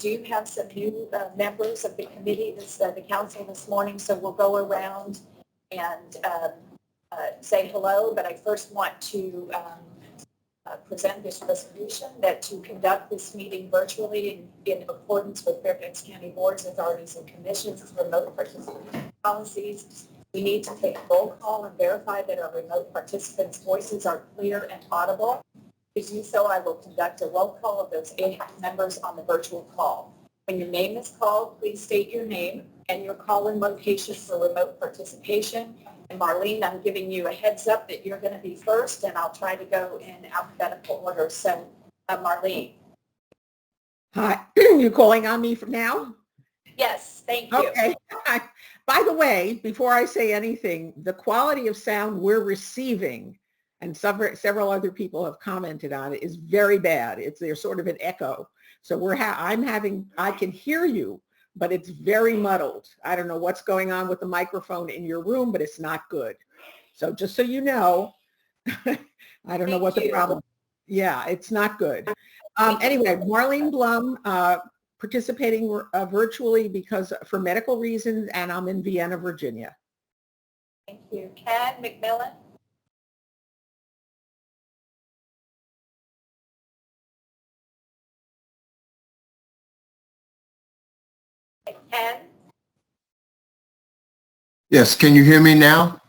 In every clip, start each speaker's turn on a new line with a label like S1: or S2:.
S1: We do have some new members of the committee, the council this morning, so we'll go around and say hello, but I first want to present this resolution that to conduct this meeting virtually in accordance with Fairfax County boards, authorities, and commissions, remote participation policies. We need to take a roll call and verify that our remote participants' voices are clear and audible. To do so, I will conduct a roll call of those AHAC members on the virtual call. When your name is called, please state your name and your call-in location for remote participation. And Marlene, I'm giving you a heads up that you're going to be first, and I'll try to go in alphabetical order. So, Marlene.
S2: Hi, you calling on me from now?
S1: Yes, thank you.
S2: Okay. By the way, before I say anything, the quality of sound we're receiving, and several other people have commented on it, is very bad. There's sort of an echo. So I can hear you, but it's very muddled. I don't know what's going on with the microphone in your room, but it's not good. So just so you know, I don't know what the problem. Yeah, it's not good. Anyway, Marlene Blum, participating virtually for medical reasons, and I'm in Vienna, Virginia.
S1: Thank you. Ken McMillan. Ken?
S3: Yes, can you hear me now?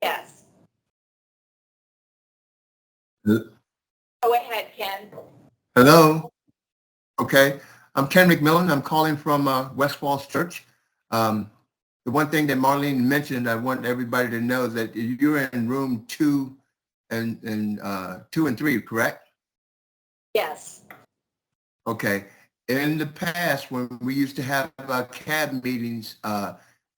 S1: Yes.
S3: Go
S1: ahead, Ken.
S3: Hello. Okay. I'm Ken McMillan. I'm calling from West Falls Church. The one thing that Marlene mentioned, I want everybody to know that you're in room 2 and 2 and 3, correct?
S1: Yes.
S3: Okay. In the past, when we used to have CAB meetings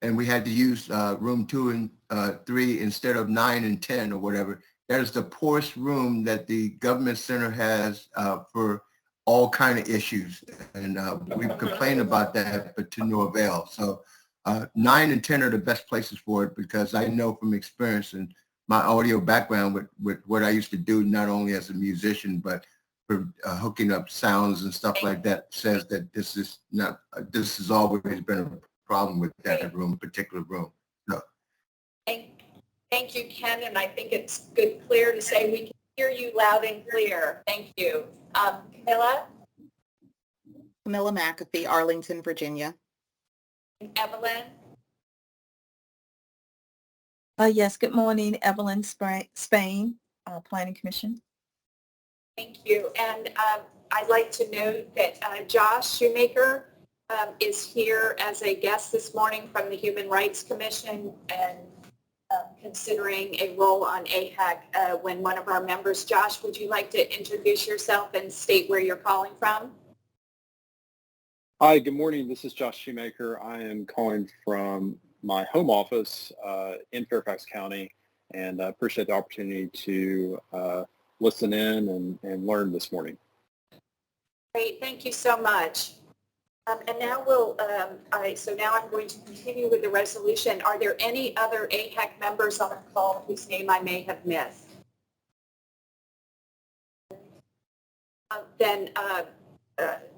S3: and we had to use room 2 and 3 instead of 9 and 10 or whatever, that is the poorest room that the government center has for all kind of issues. And we've complained about that, but to no avail. So 9 and 10 are the best places for it, because I know from experience and my audio background with what I used to do, not only as a musician, but for hooking up sounds and stuff like that, says that this has always been a problem with that particular room. No.
S1: Thank you, Ken, and I think it's clear to say we can hear you loud and clear. Thank you. Camilla?
S4: Camilla McAfee, Arlington, Virginia.
S1: Evelyn?
S5: Yes, good morning, Evelyn Spain, Planning Commission.
S1: Thank you. And I'd like to note that Josh Shoemaker is here as a guest this morning from the Human Rights Commission, and considering a role on AHAC when one of our members. Josh, would you like to introduce yourself and state where you're calling from?
S6: Hi, good morning. This is Josh Shoemaker. I am calling from my home office in Fairfax County, and I appreciate the opportunity to listen in and learn this morning.
S1: Great, thank you so much. And now now I'm going to continue with the resolution. Are there any other AHAC members on the call whose name I may have missed? Then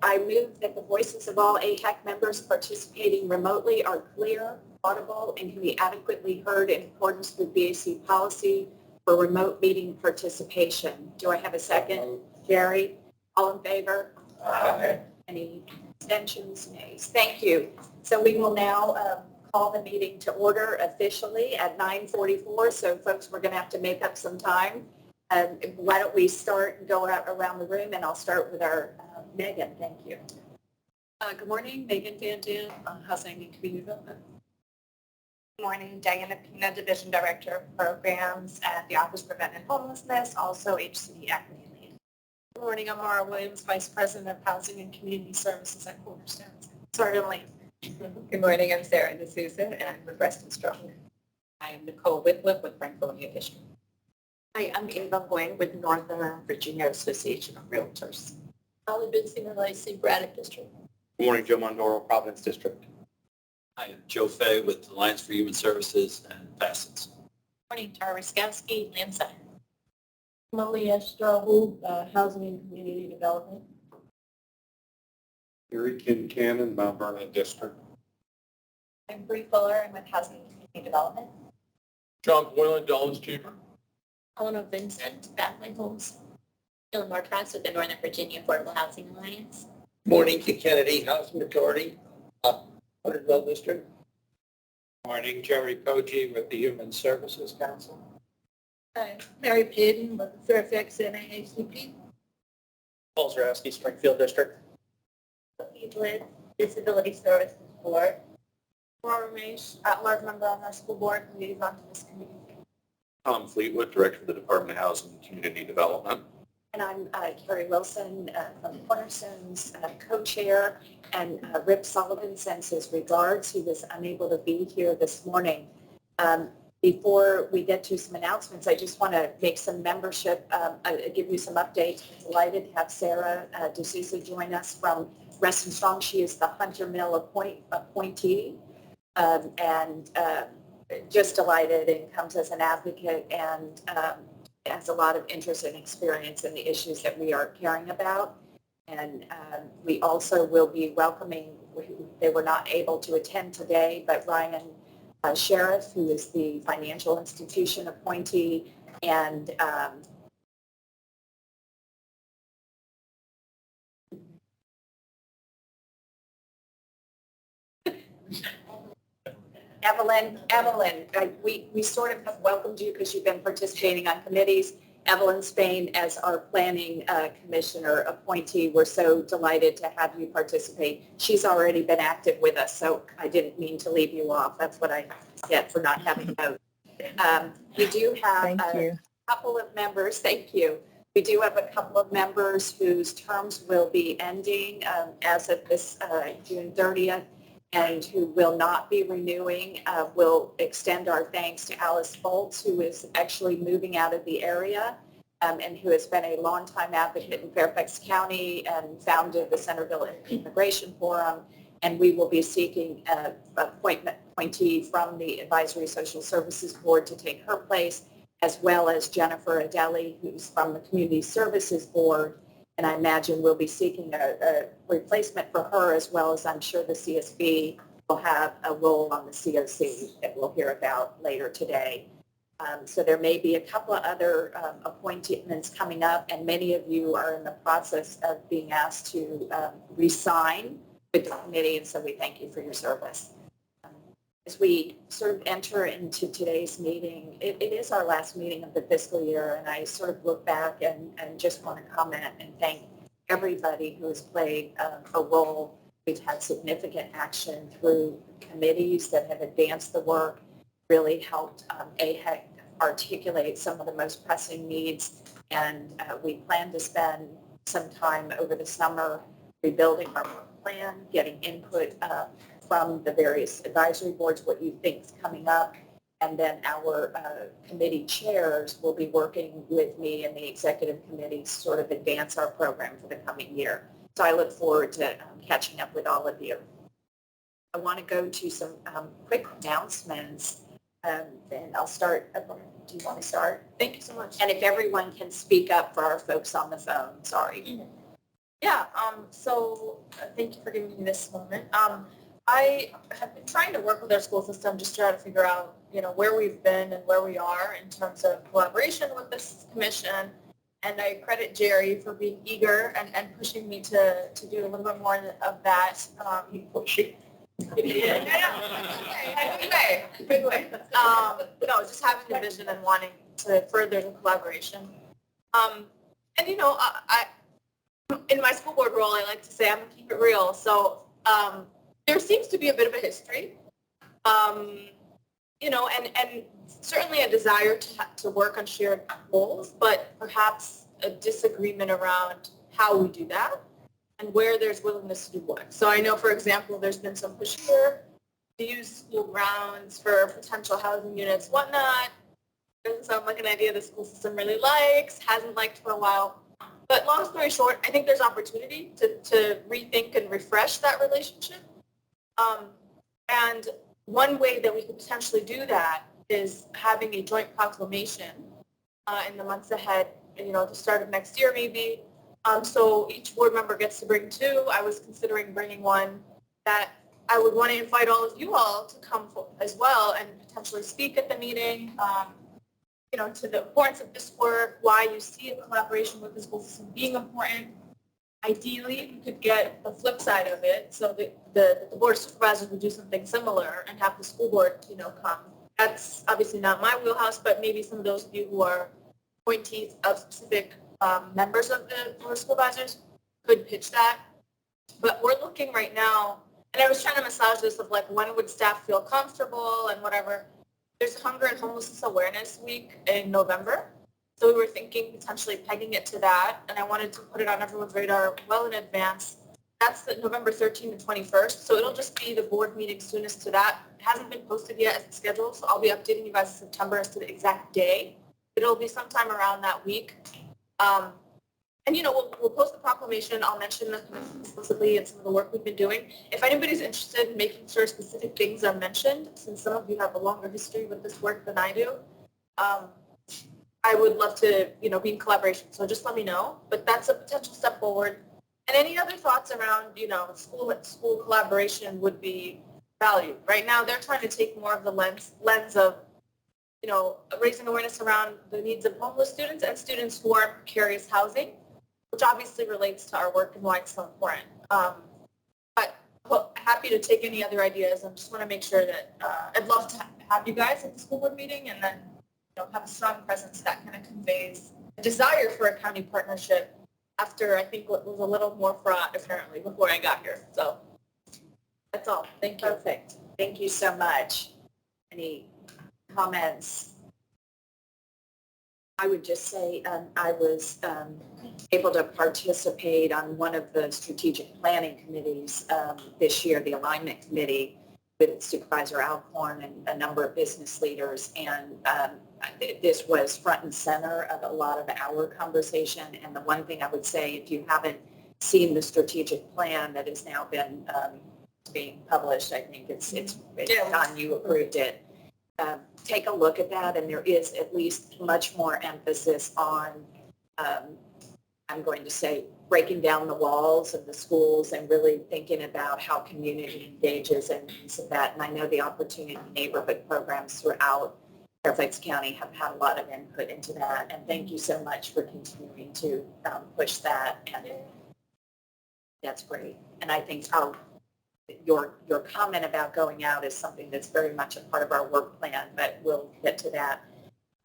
S1: I move that the voices of all AHAC members participating remotely are clear, audible, and can be adequately heard in accordance with BAC policy for remote meeting participation. Do I have a second? Jerry, all in favor?
S3: Aye.
S1: Any abstentions? Nays? Thank you. So we will now call the meeting to order officially at 9:44. So folks, we're going to have to make up some time. Why don't we start and go out around the room, and I'll start with our Megan. Thank you.
S7: Good morning, Megan Van Dam, Housing and Community Development.
S8: Good morning, Diana Pina, Division Director of Programs at the Office of Preventing Homelessness, also HCD Equity Lead.
S7: Good morning, I'm Mara Williams, Vice President of Housing and Community Services at Cornerstone.
S8: Certainly.
S9: Good morning, I'm Sarah D'Souza, and I'm with Rest and Strong. I am Nicole Whitliff with Franconia District.
S8: Hi, I'm Ava Nguyen with Northern Virginia Association of Realtors.
S7: Holly Bensinger Lacey, Braddock District.
S10: Good morning, Joe Mondoro, Providence District.
S11: Hi, I'm Joe Fay with Alliance for Human Services and Facets.
S8: Good morning, Tara Raskowski, Lansing.
S7: Malia Strohu, Housing and Community Development.
S10: Gary Kincannon, Mount Vernon District.
S8: I'm Bree Fuller. I'm with Housing and Community Development.
S10: John Boylan, Dulles Chamber.
S12: Eleanor Vincent, Batley Homes. Eleanor Trask with the Northern Virginia Affordable Housing Alliance.
S13: Morning to Kennedy Housing Authority, Huntersville District.
S10: Morning, Jerry Koji with the Human Services Council.
S7: Mary Payton with Fairfax AHAC.
S13: Paul Zarowski, Springfield District.
S8: Sophie Liz, Disability Services Board.
S7: Laura Ramesh, at-large member on our school board, liaison to this committee.
S10: Tom Fleetwood, Director of the Department of Housing and Community Development.
S1: And I'm Carrie Wilson from Cornerstone's co-chair, and Rip Sullivan sends his regards. He was unable to be here this morning. Before we get to some announcements, I just want to make some membership, give you some updates. I'm delighted to have Sarah D'Souza join us from Rest and Strong. She is the Hunter Mill appointee, and just delighted, and comes as an advocate, and has a lot of interest and experience in the issues that we are caring about. And we also will be welcoming, they were not able to attend today, but Ryan Sheriff, who is the financial institution appointee, and Evelyn, we sort of have welcomed you because you've been participating on committees. Evelyn Spain as our planning commissioner appointee. We're so delighted to have you participate. She's already been active with us, so I didn't mean to leave you off. That's what I get for not having a vote. We do have a couple of members. Thank you. We do have a couple of members whose terms will be ending as of this June 30th. And who will not be renewing. We'll extend our thanks to Alice Foltz, who is actually moving out of the area and who has been a longtime advocate in Fairfax County and founded the Centerville Immigration Forum. And we will be seeking an appointee from the Advisory Social Services Board to take her place, as well as Jennifer Adeli, who's from the Community Services Board. And I imagine we'll be seeking a replacement for her, as well as I'm sure the CSB will have a role on the COC that we'll hear about later today. So there may be a couple of other appointments coming up, and many of you are in the process of being asked to re-sign with the committee, and so we thank you for your service. As we sort of enter into today's meeting, it is our last meeting of the fiscal year, and I sort of look back and just want to comment and thank everybody who has played a role. We've had significant action through committees that have advanced the work, really helped AHAC articulate some of the most pressing needs, and we plan to spend some time over the summer rebuilding our work plan, getting input from the various advisory boards, what you think is coming up, and then our committee chairs will be working with me and the executive committee to sort of advance our program for the coming year. So I look forward to catching up with all of you. I want to go to some quick announcements, and I'll start. Do you want to start?
S7: Thank you so much.
S1: And if everyone can speak up for our folks on the phone, sorry.
S7: Yeah, so thank you for giving me this moment. I have been trying to work with our school system just to try to figure out, where we've been and where we are in terms of collaboration with this commission. And I credit Jerry for being eager and pushing me to do a little bit more of that. Pushing. Yeah, good way. No, just having a vision and wanting to further the collaboration. And I in my school board role, I like to say I'm gonna keep it real. So there seems to be a bit of a history, and certainly a desire to work on shared goals, but perhaps a disagreement around how we do that and where there's willingness to do work. So I know, for example, there's been some push here to use school grounds for potential housing units, whatnot. Doesn't sound like an idea the school system really likes, hasn't liked for a while. But long story short, I think there's opportunity to rethink and refresh that relationship. And one way that we could potentially do that is having a joint proclamation in the months ahead, the start of next year maybe, So each board member gets to bring two. I was considering bringing one that I would want to invite all of you all to come as well and potentially speak at the meeting, to the importance of this work, why you see a collaboration with the school system being important. Ideally, we could get the flip side of it, so the board of supervisors would do something similar and have the school board, come. That's obviously not my wheelhouse, but maybe some of those of you who are appointees of specific members of the board of supervisors could pitch that. But we're looking right now, and I was trying to massage this of like, when would staff feel comfortable and whatever. There's Hunger and Homelessness Awareness Week in November. So we were thinking potentially pegging it to that, and I wanted to put it on everyone's radar well in advance. That's the November 13th and 21st, so it'll just be the board meeting soonest to that. It hasn't been posted yet as a schedule, so I'll be updating you guys in September as to the exact day. It'll be sometime around that week. And we'll post the proclamation. I'll mention the explicitly and some of the work we've been doing. If anybody's interested in making sure specific things are mentioned, since some of you have a longer history with this work than I do, I would love to, be in collaboration. So just let me know. But that's a potential step forward. And any other thoughts around, school collaboration would be valued. Right now, they're trying to take more of the lens of, raising awareness around the needs of homeless students and students who are in precarious housing, which obviously relates to our work and why it's so important. But happy to take any other ideas. I just want to make sure that I'd love to have you guys at the school board meeting and then have a strong presence that kind of conveys a desire for a county partnership after I think what was a little more fraught apparently before I got here. So that's all. Thank you.
S1: Perfect. Thank you so much. Any comments? I would just say I was able to participate on one of the strategic planning committees this year, the alignment committee, with Supervisor Alcorn and a number of business leaders. And this was front and center of a lot of our conversation. And the one thing I would say, if you haven't seen the strategic plan that has now been being published, I think it's done, you approved it. Take a look at that, and there is at least much more emphasis on, I'm going to say, breaking down the walls of the schools and really thinking about how community engages and things of that. And I know the Opportunity Neighborhood programs throughout Fairfax County have had a lot of input into that. And thank you so much for continuing to push that. And that's great. And I think your comment about going out is something that's very much a part of our work plan, but we'll get to that.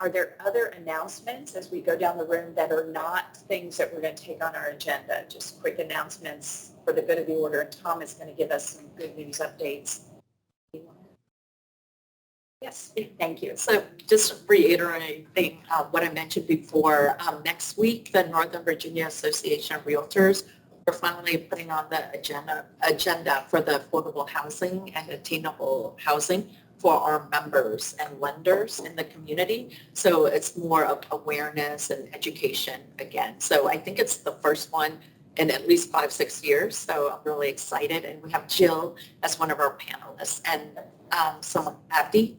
S1: Are there other announcements as we go down the room that are not things that we're going to take on our agenda? Just quick announcements for the good of the order. And Tom is going to give us some good news updates. Yes, thank you.
S14: So just reiterating what I mentioned before, next week, the Northern Virginia Association of Realtors, we're finally putting on the agenda for the affordable housing and attainable housing for our members and lenders in the community. So it's more of awareness and education again. So I think it's the first one in at least 5-6 years. So I'm really excited. And we have Jill as one of our panelists, and someone, Abdi,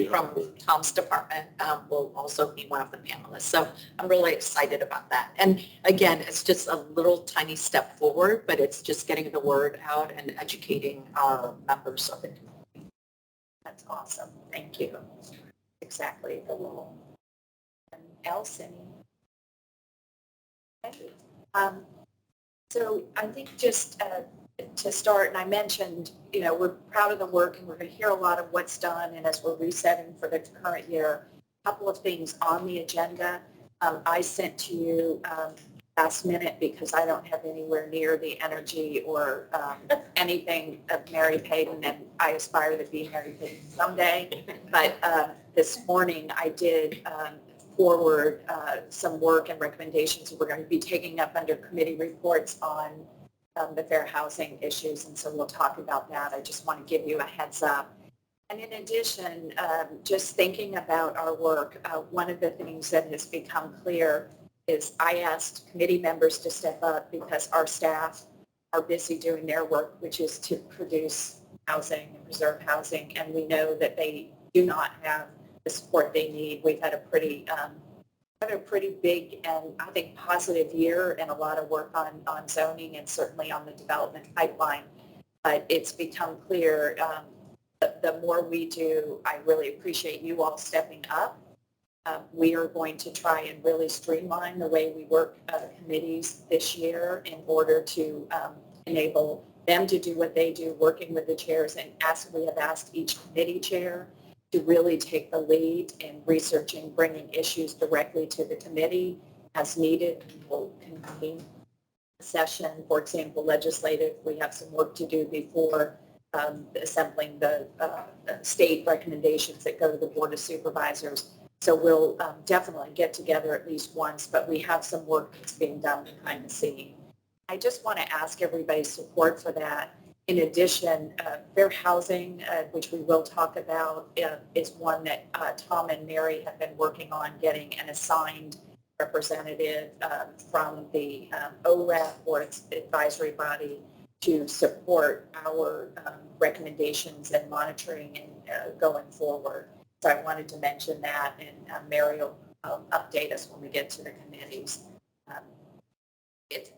S14: from Tom's department will also be one of the panelists. So I'm really excited about that. And again, it's just a little tiny step forward, but it's just getting the word out and educating our members of the community.
S1: That's awesome. Thank you. Exactly the role. And else, any? So I think just to start, and I mentioned, we're proud of the work and we're going to hear a lot of what's done. And as we're resetting for the current year, a couple of things on the agenda. I sent to you last minute because I don't have anywhere near the energy or anything of Mary Payton, and I aspire to be Mary Payton someday. But this morning I did forward some work and recommendations that we're going to be taking up under committee reports on the fair housing issues, and so we'll talk about that. I just want to give you a heads up. And in addition, just thinking about our work, one of the things that has become clear is I asked committee members to step up because our staff are busy doing their work, which is to produce housing and preserve housing, and we know that they do not have the support they need. We've had a pretty had a pretty big and I think positive year and a lot of work on zoning and certainly on the development pipeline. But it's become clear the more we do, I really appreciate you all stepping up. We are going to try and really streamline the way we work committees this year in order to enable them to do what they do, working with the chairs. And as we have asked each committee chair to really take the lead in researching, bringing issues directly to the committee as needed. We'll convene a session, for example, legislative. We have some work to do before assembling the state recommendations that go to the Board of Supervisors. So we'll definitely get together at least once, but we have some work that's being done behind the scene. I just want to ask everybody's support for that. In addition, fair housing, which we will talk about, is one that Tom and Mary have been working on getting an assigned representative from the ORAP, or its advisory body, to support our recommendations and monitoring and going forward. So I wanted to mention that, and Mary will update us when we get to the committees.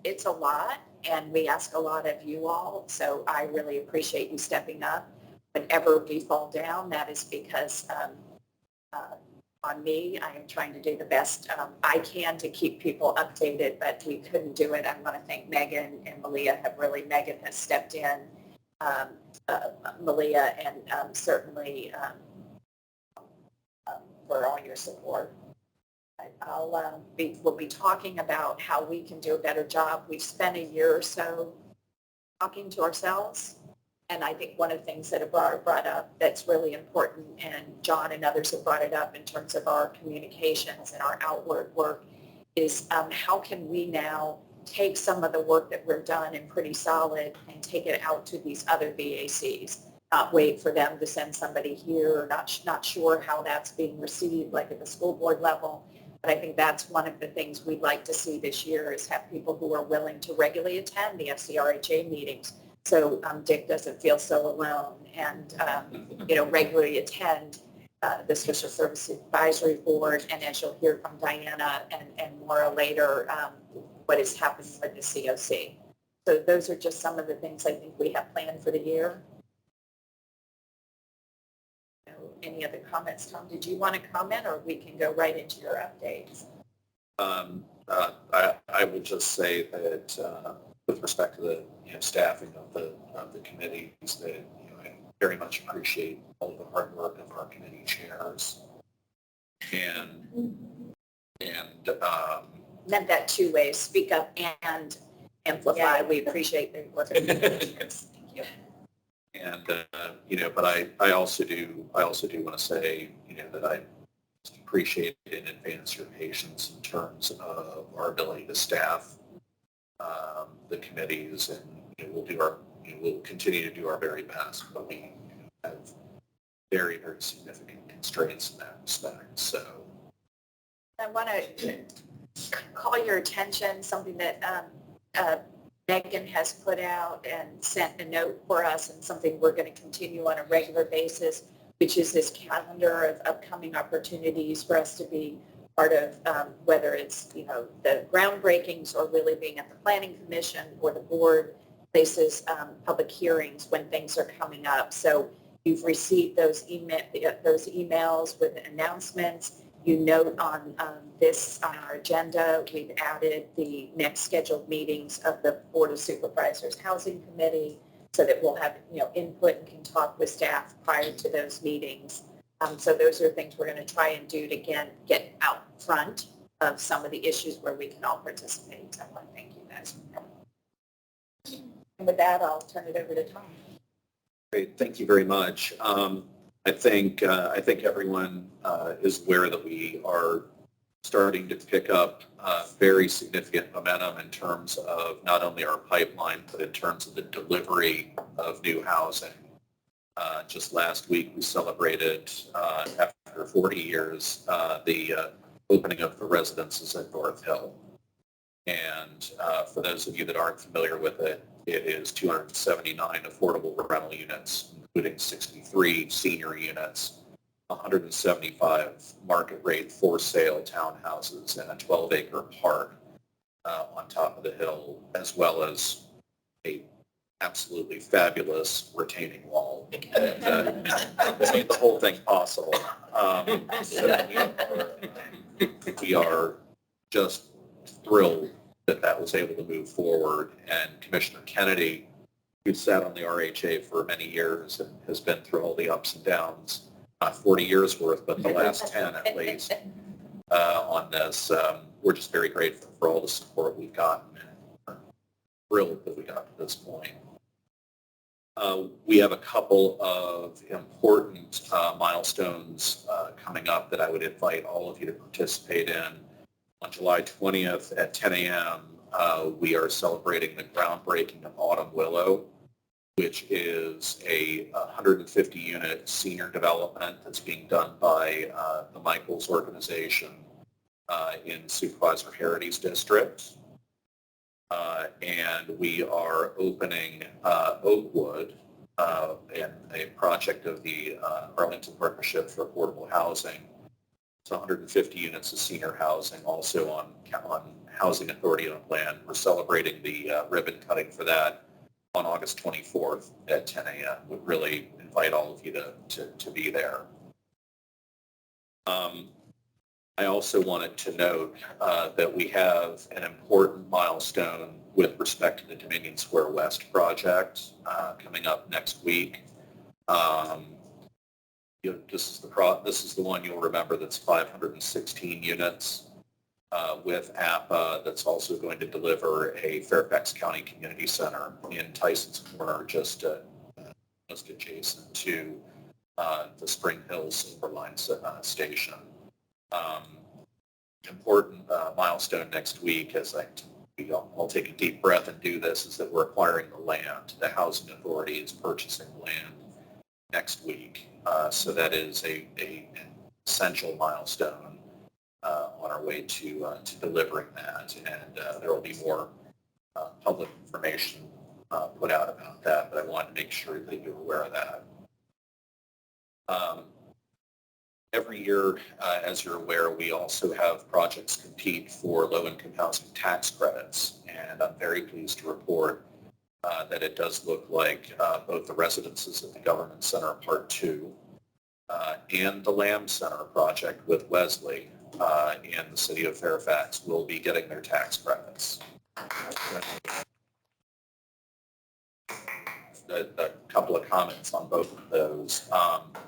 S1: It's a lot, and we ask a lot of you all, so I really appreciate you stepping up. Whenever we fall down, that is because on me, I am trying to do the best I can to keep people updated, but we couldn't do it. I want to thank Megan and Malia. Megan has stepped in, Malia, and certainly for all your support. We'll be talking about how we can do a better job. We've spent a year or so talking to ourselves, and I think one of the things that are brought up that's really important, and John and others have brought it up in terms of our communications and our outward work, is how can we now take some of the work that we've done and pretty solid and take it out to these other VACs, not wait for them to send somebody here, or not sure how that's being received, like at the school board level. But I think that's one of the things we'd like to see this year, is have people who are willing to regularly attend the FCRHA meetings, so Dick doesn't feel so alone, and regularly attend the Social Service Advisory Board, and as you'll hear from Diana and Maura later, what is happening with the COC. So those are just some of the things I think we have planned for the year. Any other comments? Tom, did you want to comment, or we can go right into your updates?
S11: I would just say that with respect to the staffing of the committees, that I very much appreciate all of the hard work of our committee chairs, and
S1: meant that two ways: speak up and amplify. Yeah. We appreciate the work of the committee chairs. Thank you.
S11: And but I also do want to say that I appreciate in advance your patience in terms of our ability to staff the committees, and we'll continue to do our very best, but we have very, very significant constraints in that respect. So
S1: I want to call your attention something that Megan has put out and sent a note for us, and something we're going to continue on a regular basis, which is this calendar of upcoming opportunities for us to be part of, whether it's, the groundbreakings, or really being at the Planning Commission or the board places, public hearings when things are coming up. So you've received those emails with announcements. You note on our agenda, we've added the next scheduled meetings of the Board of Supervisors Housing Committee, so that we'll have input and can talk with staff prior to those meetings. So those are things we're going to try and do to get out front of some of the issues where we can all participate. I want to thank you guys. And with that, I'll turn it over to Tom.
S11: great, thank you very much. I think everyone is aware that we are starting to pick up very significant momentum in terms of not only our pipeline, but in terms of the delivery of new housing. Just last week, we celebrated, after 40 years, the opening of the residences at North Hill. And for those of you that aren't familiar with it, it is 279 affordable rental units, including 63 senior units. 175 market rate for sale townhouses and a 12-acre park on top of the hill, as well as a absolutely fabulous retaining wall that made the whole thing possible. So we are just thrilled that that was able to move forward. And Commissioner Kennedy, who sat on the RHA for many years and has been through all the ups and downs, not 40 years worth, but the last 10 at least, on this. We're just very grateful for all the support we've gotten and thrilled that we got to this point. We have a couple of important milestones coming up that I would invite all of you to participate in. On July 20th at 10 a.m., we are celebrating the groundbreaking of Autumn Willow, which is a 150-unit senior development that's being done by the Michaels organization in Supervisor Harity's district. And we are opening Oakwood, and a project of the Arlington Partnership for Affordable Housing. It's 150 units of senior housing, also on Housing Authority owned land. We're celebrating the ribbon cutting for that on August 24th at 10 a.m. Would really invite all of you to be there. I also wanted to note that we have an important milestone with respect to the Dominion Square West project coming up next week. This is the one you'll remember that's 516 units with APA that's also going to deliver a Fairfax County Community Center in Tyson's Corner, just adjacent to the Spring Hill Silver Line station. Important milestone next week, as I'll take a deep breath and do this, is that we're acquiring the land. The Housing Authority is purchasing land next week. So that is an essential milestone on our way to delivering that. And there will be more public information put out about that, but I wanted to make sure that you're aware of that. Every year, as you're aware, we also have projects compete for low-income housing tax credits, and I'm very pleased to report that it does look like both the residences at the Government Center Part 2 and the Lamb Center project with Wesley in the city of Fairfax will be getting their tax credits. A couple of comments on both of those.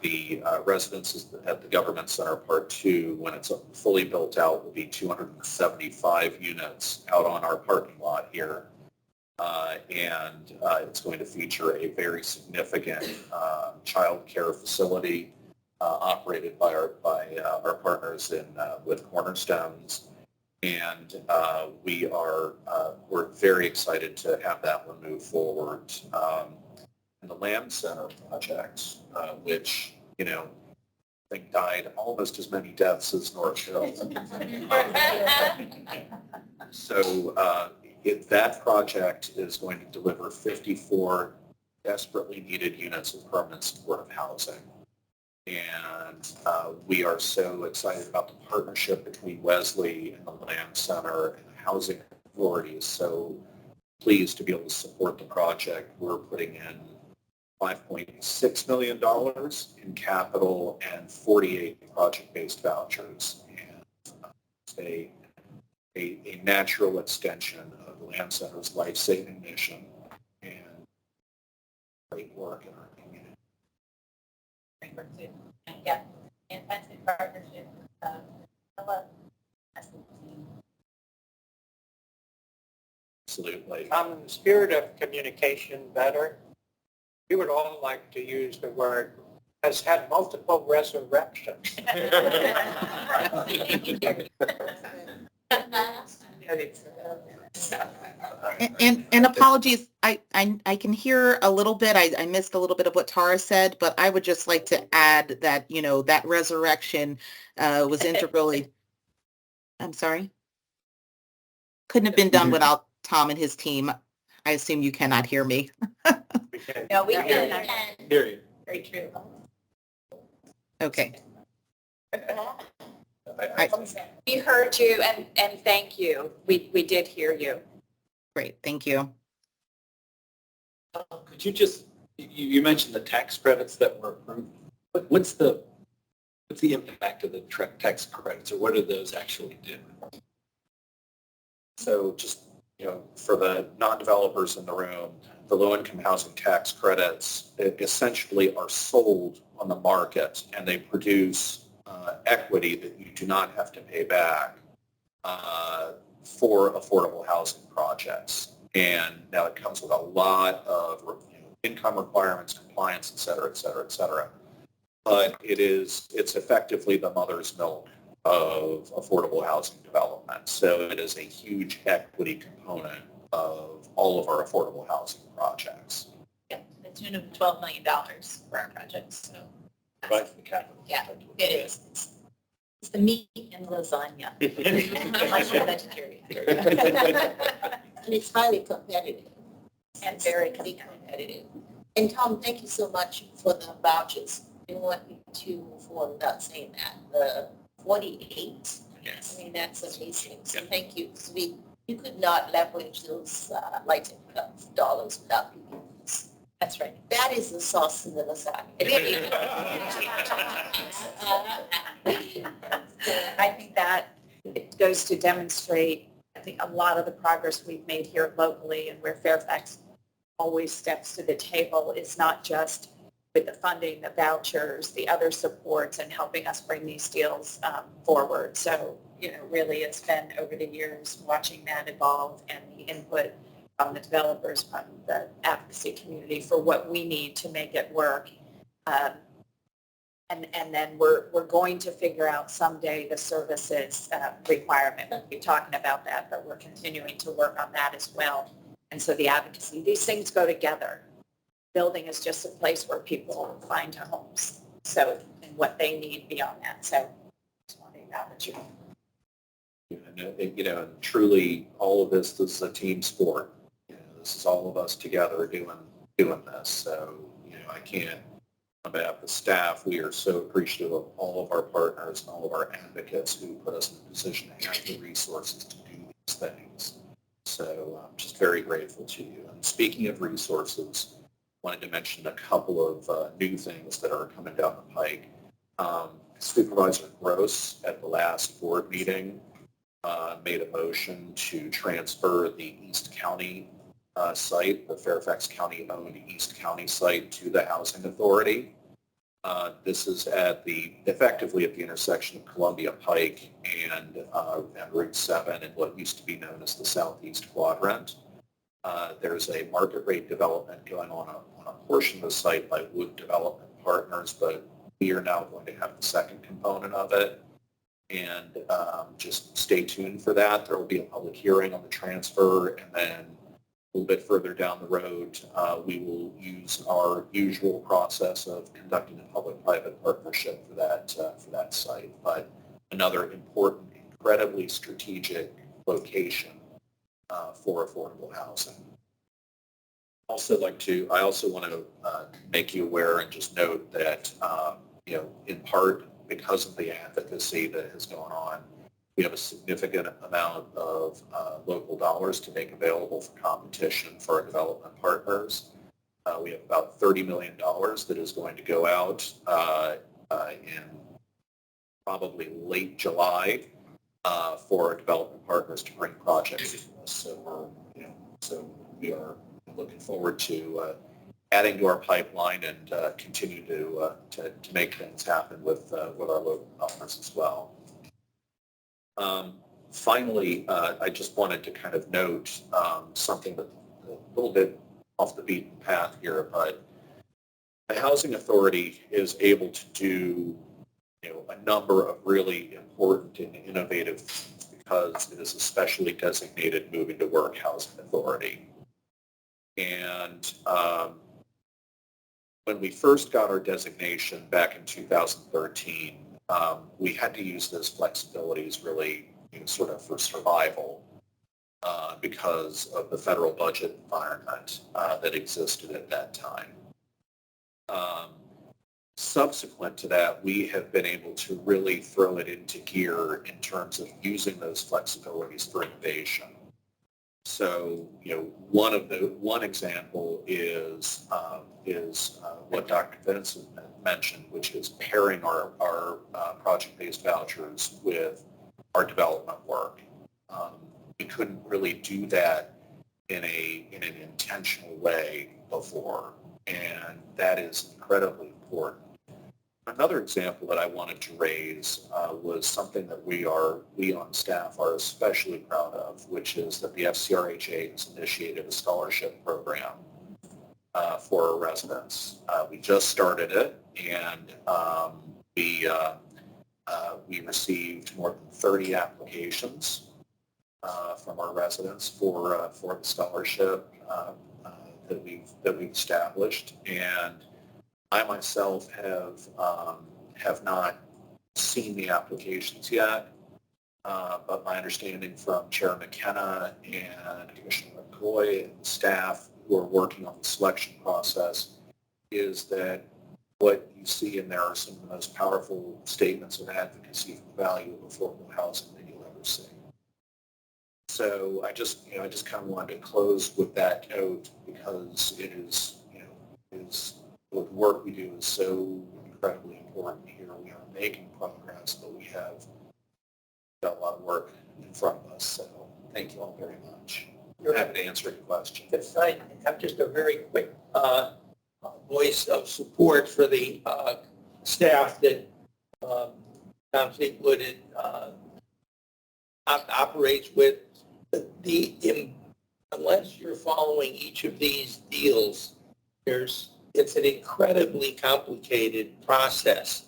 S11: The residences at the Government Center Part 2, when it's fully built out, will be 275 units out on our parking lot here. And it's going to feature a very significant child care facility operated by our partners with Cornerstones. And we're very excited to have that one move forward. And the Lamb Center project, which, I think died almost as many deaths as North Hill. So that project is going to deliver 54 desperately needed units of permanent supportive housing. And we are so excited about the partnership between Wesley and the Lamb Center, and the Housing Authority is so pleased to be able to support the project. We're putting in $5.6 million in capital and 48 project-based vouchers. And it's a natural extension of the Lamb Center's life-saving mission and great work in our community.
S12: Yeah, fantastic partnership.
S11: Absolutely.
S10: In the spirit of communication better, we would all like to use the word has had multiple resurrections.
S4: And apologies, I can hear a little bit, I missed a little bit of what Tara said, but I would just like to add that, that resurrection was integrally, I'm sorry? Couldn't have been done without Tom and his team. I assume you cannot hear me.
S12: No, we can.
S11: Hear you.
S12: Very true.
S4: Okay.
S1: We heard you and thank you. We did hear you.
S4: Great, thank you.
S15: Could you just, you mentioned the tax credits that were approved. What's the impact of the tax credits, or what do those actually do?
S11: So just, for the non-developers in the room, the low-income housing tax credits essentially are sold on the market, and they produce equity that you do not have to pay back for affordable housing projects. And now it comes with a lot of income requirements, compliance, et cetera, et cetera, et cetera. But it's effectively the mother's milk of affordable housing development. So it is a huge equity component of all of our affordable housing projects.
S12: Yeah, the tune of $12 million for our projects, so.
S15: Right, the capital.
S12: Yeah, it is. It's the meat and lasagna. Unless you're vegetarian. And it's highly competitive. And very competitive. And Tom, thank you so much for the vouchers. I want you to move forward without saying that. The 48.
S11: Yes.
S12: I mean, that's amazing. So thank you. Because you could not leverage those light income dollars without people. That's right. That is the sauce in the lasagna.
S1: I think that it goes to demonstrate, I think, a lot of the progress we've made here locally, and where Fairfax always steps to the table is not just with the funding, the vouchers, the other supports, and helping us bring these deals forward. So, really it's been over the years watching that evolve and the input from the developers, from the advocacy community for what we need to make it work. And then we're going to figure out someday the services requirement. We'll be talking about that, but we're continuing to work on that as well. And so the advocacy, these things go together. Building is just a place where people find homes. So, and what they need beyond that. So just want to acknowledge you.
S11: And truly all of this is a team sport. This is all of us together doing this. So, I can't, on behalf of the staff, we are so appreciative of all of our partners and all of our advocates who put us in a position to have the resources to do these things. So I'm just very grateful to you. And speaking of resources, I wanted to mention a couple of new things that are coming down the pike. Supervisor Gross at the last board meeting made a motion to transfer the East County site, the Fairfax County-owned East County site, to the Housing Authority. This is effectively at the intersection of Columbia Pike and Route 7 in what used to be known as the Southeast Quadrant. There's a market rate development going on a portion of the site by Wood Development Partners, but we are now going to have the second component of it. And just stay tuned for that. There will be a public hearing on the transfer, and then a little bit further down the road, we will use our usual process of conducting a public-private partnership for that site. But another important, incredibly strategic location for affordable housing. I also want to make you aware and just note that in part because of the advocacy that has gone on, we have a significant amount of local dollars to make available for competition for our development partners. We have about $30 million that is going to go out in probably late July for our development partners to bring projects to us. So we are looking forward to adding to our pipeline and continue to make things happen with our local partners as well. Finally, I just wanted to kind of note something that's a little bit off the beaten path here, but the Housing Authority is able to do a number of really important and innovative things because it is a specially designated moving to work housing authority. And when we first got our designation back in 2013, we had to use those flexibilities really sort of for survival because of the federal budget environment that existed at that time. subsequent to that, we have been able to really throw it into gear in terms of using those flexibilities for innovation. So, one example is what Dr. Vincent mentioned, which is pairing our project-based vouchers with our development work. We couldn't really do that in an intentional way before, and that is incredibly important. Another example that I wanted to raise was something that we on staff are especially proud of, which is that the FCRHA has initiated a scholarship program for our residents. We just started it, and we received more than 30 applications from our residents for the scholarship that we've established. And I myself have not seen the applications yet, but my understanding from Chair McKenna and Commissioner McCoy and staff who are working on the selection process is that what you see in there are some of the most powerful statements of advocacy for the value of affordable housing that you'll ever see. So I just kind of wanted to close with that note, because it is, the work we do is so incredibly important here. We are making progress, but we have got a lot of work in front of us. So thank you all very much. You're happy to answer any questions.
S13: I have just a very quick voice of support for the staff that Tom Fleetwood operates with. Unless you're following each of these deals, it's an incredibly complicated process,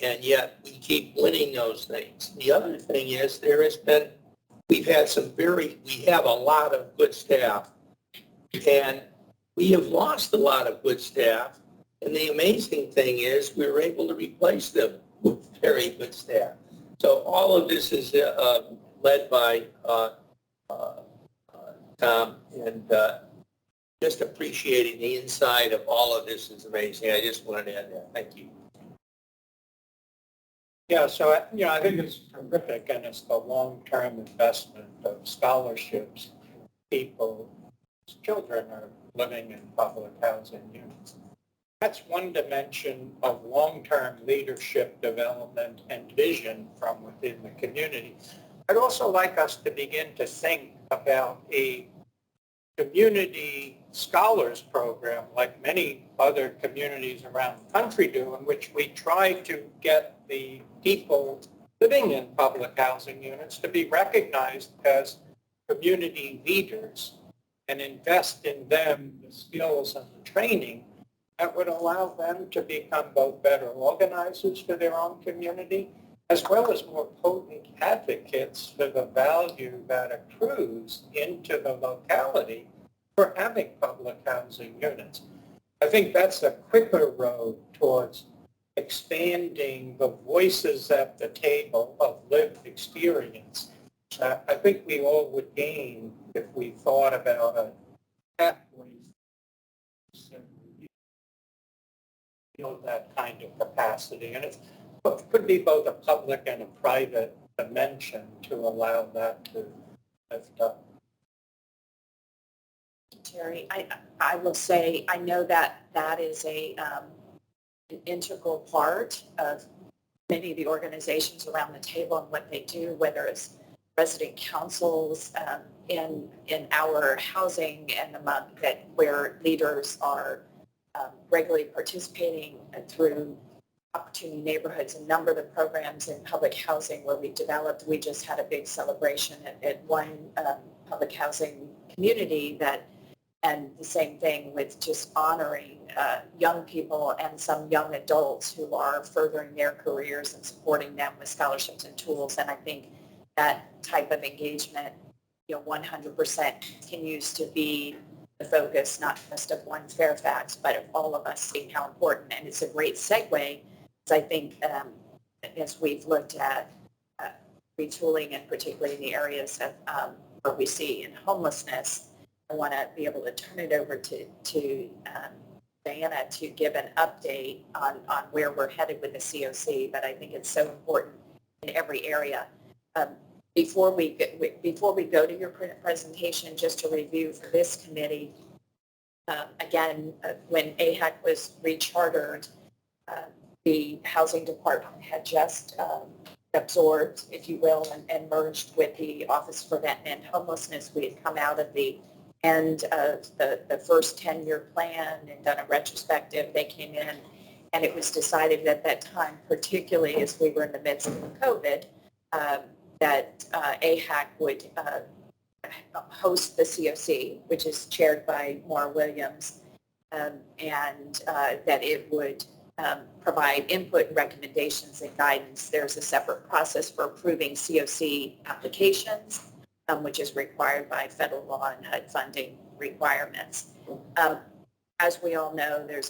S13: and yet we keep winning those things. The other thing is we have a lot of good staff, and we have lost a lot of good staff, and the amazing thing is we were able to replace them with very good staff. So all of this is led by Tom, and just appreciating the inside of all of this is amazing. I just wanted to add that. Thank you.
S10: Yeah, so I think it's terrific, and it's the long-term investment of scholarships. People's children are living in public housing units. That's one dimension of long-term leadership development and vision from within the community. I'd also like us to begin to think about a community scholars program, like many other communities around the country do, in which we try to get the people living in public housing units to be recognized as community leaders and invest in them the skills and the training that would allow them to become both better organizers for their own community, as well as more potent advocates for the value that accrues into the locality for having public housing units. I think that's a quicker road towards expanding the voices at the table of lived experience. I think we all would gain if we thought about a pathway to build that kind of capacity. And it could be both a public and a private dimension to allow that to lift up.
S1: Terry, I will say, I know that that is an integral part of many of the organizations around the table and what they do, whether it's resident councils in our housing and the month that where leaders are regularly participating through Opportunity Neighborhoods, a number of the programs in public housing where we developed. We just had a big celebration at one public housing community and the same thing with just honoring young people and some young adults who are furthering their careers and supporting them with scholarships and tools. And I think that type of engagement, 100% continues to be the focus, not just of one Fairfax, but of all of us seeing how important. And it's a great segue, because I think as we've looked at retooling, and particularly in the areas of where we see in homelessness, I want to be able to turn it over to Diana to give an update on where we're headed with the COC, but I think it's so important in every area. Before we go to your presentation, just to review for this committee, again, when AHAC was rechartered, the housing department had just absorbed, if you will, and merged with the Office for Prevention and Homelessness. We had come out of the end of the first 10-year plan and done a retrospective. They came in, and it was decided at that time, particularly as we were in the midst of COVID, that AHAC would host the COC, which is chaired by Maura Williams, and that it would provide input and recommendations and guidance. There's a separate process for approving COC applications, which is required by federal law and HUD funding requirements. As we all know, it's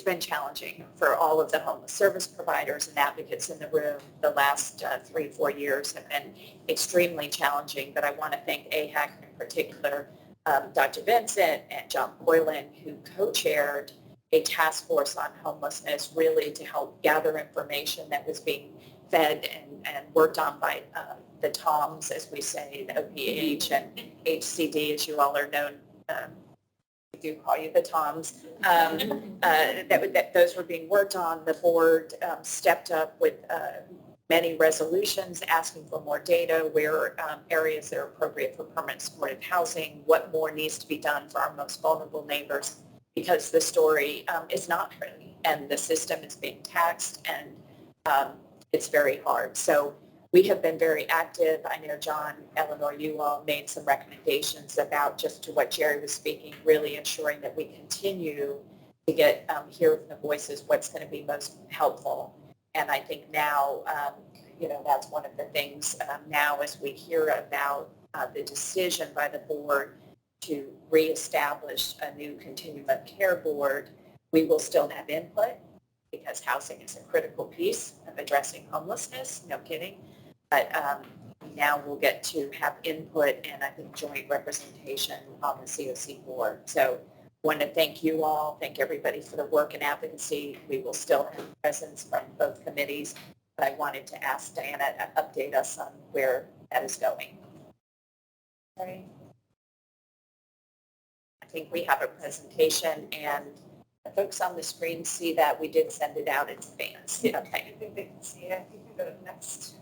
S1: been challenging for all of the homeless service providers and advocates in the room. The last 3-4 years have been extremely challenging, but I want to thank AHAC in particular, Dr. Vincent and John Boylan, who co-chaired a task force on homelessness, really to help gather information that was being fed and worked on by the TOMs, as we say, the OPH and HCD, as you all are known. We do call you the TOMs. That those were being worked on. The board stepped up with many resolutions asking for more data, where areas that are appropriate for permanent supportive housing, what more needs to be done for our most vulnerable neighbors, because the story is not pretty and the system is being taxed and it's very hard. So we have been very active. I know John, Eleanor, you all made some recommendations about, just to what Jerry was speaking, really ensuring that we continue to get hear from the voices what's going to be most helpful. And I think now, that's one of the things now, as we hear about the decision by the board to reestablish a new continuum of care board, we will still have input, because housing is a critical piece of addressing homelessness, no kidding. But now we'll get to have input and I think joint representation on the COC board. So I want to thank you all, thank everybody for the work and advocacy. We will still have presence from both committees, but I wanted to ask Diana to update us on where that is going. Okay. I think we have a presentation, and the folks on the screen see that we did send it out in advance.
S8: Yeah,
S1: okay.
S8: I think they can see it. You can go to the next.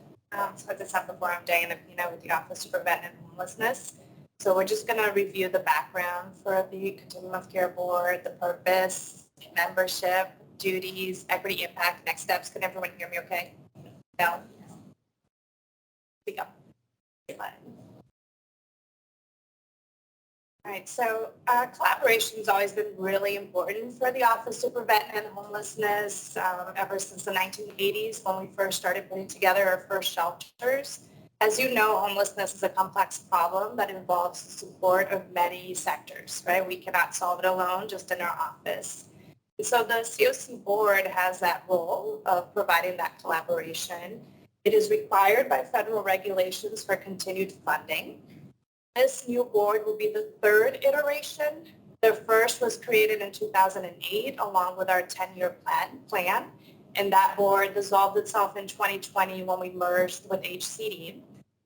S8: So at the top before, I'm Diana Pina with the Office to Prevent and Homelessness. So we're just going to review the background for the Continuum of Care Board, the purpose, membership, duties, equity impact, next steps. Can everyone hear me okay? No? Speak up. All right, so collaboration has always been really important for the Office to Prevent and Homelessness ever since the 1980s, when we first started putting together our first shelters. As you know, homelessness is a complex problem that involves the support of many sectors, right? We cannot solve it alone just in our office. And so the COC board has that role of providing that collaboration. It is required by federal regulations for continued funding. This new board will be the third iteration. The first was created in 2008 along with our 10-year plan, and that board dissolved itself in 2020 when we merged with HCD.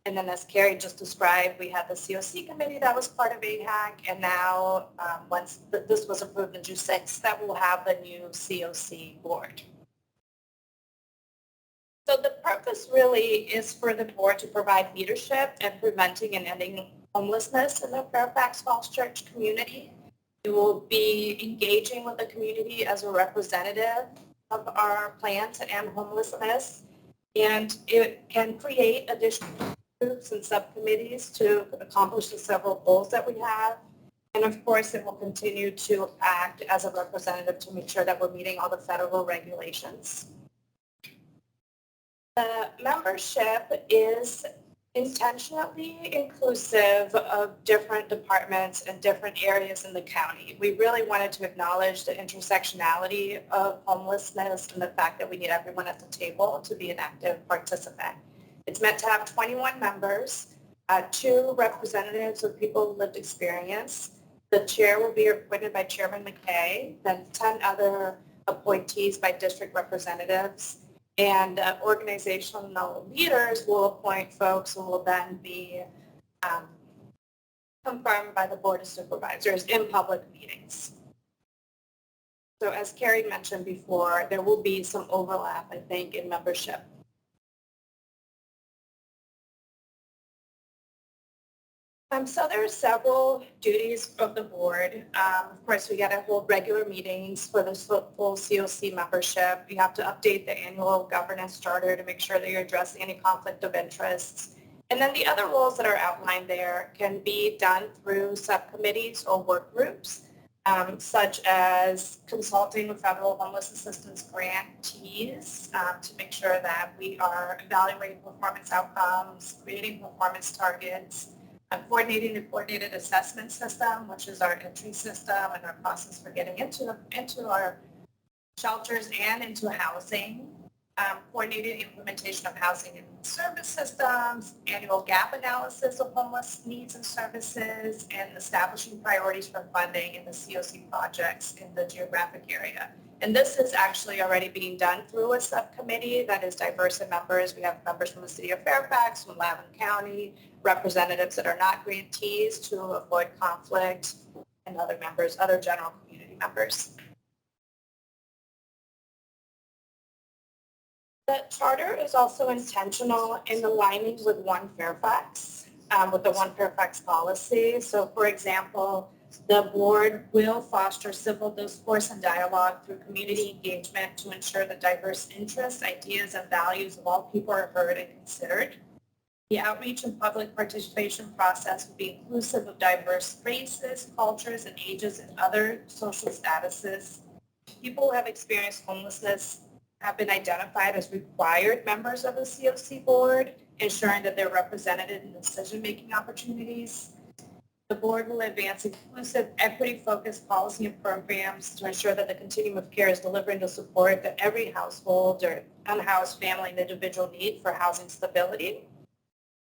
S8: And then, as Carrie just described, we had the COC committee that was part of AHAC, and now once this was approved in June 6th, that we'll have the new COC board. So the purpose really is for the board to provide leadership in preventing and ending homelessness in the Fairfax Falls Church community. We will be engaging with the community as a representative of our plan to end homelessness, and it can create additional groups and subcommittees to accomplish the several goals that we have. And of course, it will continue to act as a representative to make sure that we're meeting all the federal regulations. The membership is intentionally inclusive of different departments and different areas in the county. We really wanted to acknowledge the intersectionality of homelessness and the fact that we need everyone at the table to be an active participant. It's meant to have 21 members, 2 representatives of people with lived experience, The chair will be appointed by Chairman McKay, then 10 other appointees by district representatives, and organizational leaders will appoint folks who will then be confirmed by the Board of Supervisors in public meetings. So as Carrie mentioned before, there will be some overlap, I think, in membership. So there are several duties of the board. Of course, we got to hold regular meetings for the full COC membership. You have to update the annual governance charter to make sure that you're addressing any conflict of interests. And then the other roles that are outlined there can be done through subcommittees or work groups, such as consulting with federal homeless assistance grantees to make sure that we are evaluating performance outcomes, creating performance targets, coordinating the coordinated assessment system, which is our entry system and our process for getting into our shelters and into housing, coordinating the implementation of housing and service systems, annual gap analysis of homeless needs and services, and establishing priorities for funding in the COC projects in the geographic area. And this is actually already being done through a subcommittee that is diverse in members. We have members from the city of Fairfax, from Loudoun County, representatives that are not grantees to avoid conflict, and other members, other general community members. The charter is also intentional in aligning with One Fairfax, with the One Fairfax policy. So for example, the board will foster civil discourse and dialogue through community engagement to ensure that diverse interests, ideas, and values of all people are heard and considered. The outreach and public participation process will be inclusive of diverse races, cultures, and ages and other social statuses. People who have experienced homelessness have been identified as required members of the COC board, ensuring that they're represented in decision-making opportunities. The board will advance inclusive, equity-focused policy and programs to ensure that the continuum of care is delivering the support that every household or unhoused family and individual need for housing stability.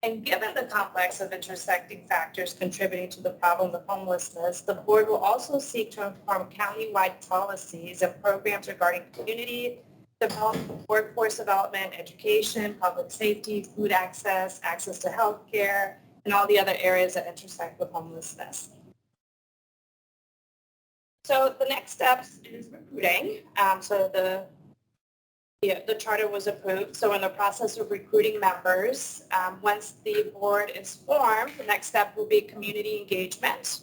S8: And given the complex of intersecting factors contributing to the problem of homelessness, the board will also seek to inform county-wide policies and programs regarding community development, workforce development, education, public safety, food access, access to health care, and all the other areas that intersect with homelessness. So the next steps is recruiting. So the charter was approved. So in the process of recruiting members, once the board is formed, the next step will be community engagement.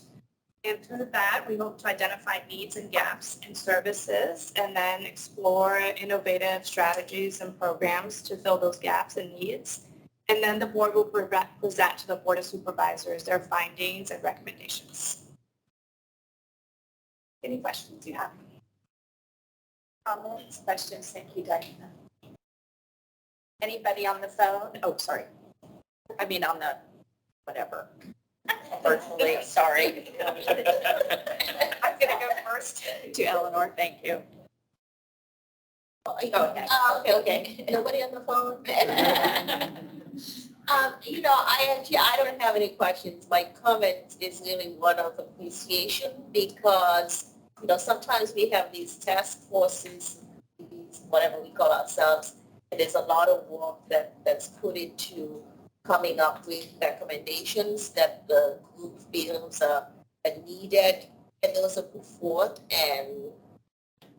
S8: And through that, we hope to identify needs and gaps in services and then explore innovative strategies and programs to fill those gaps and needs. And then the board will present to the Board of Supervisors their findings and recommendations. Any questions you have? Comments, questions? Thank you, Diana. Anybody on the phone? Oh, sorry. I mean on the whatever. Virtually, sorry. I'm going to go first to Eleanor. Thank you.
S12: Okay. Nobody on the phone? I don't have any questions. My comment is really one of appreciation because, sometimes we have these task forces, whatever we call ourselves, and there's a lot of work that's put into coming up with recommendations that the group feels are needed, and those are put forth, and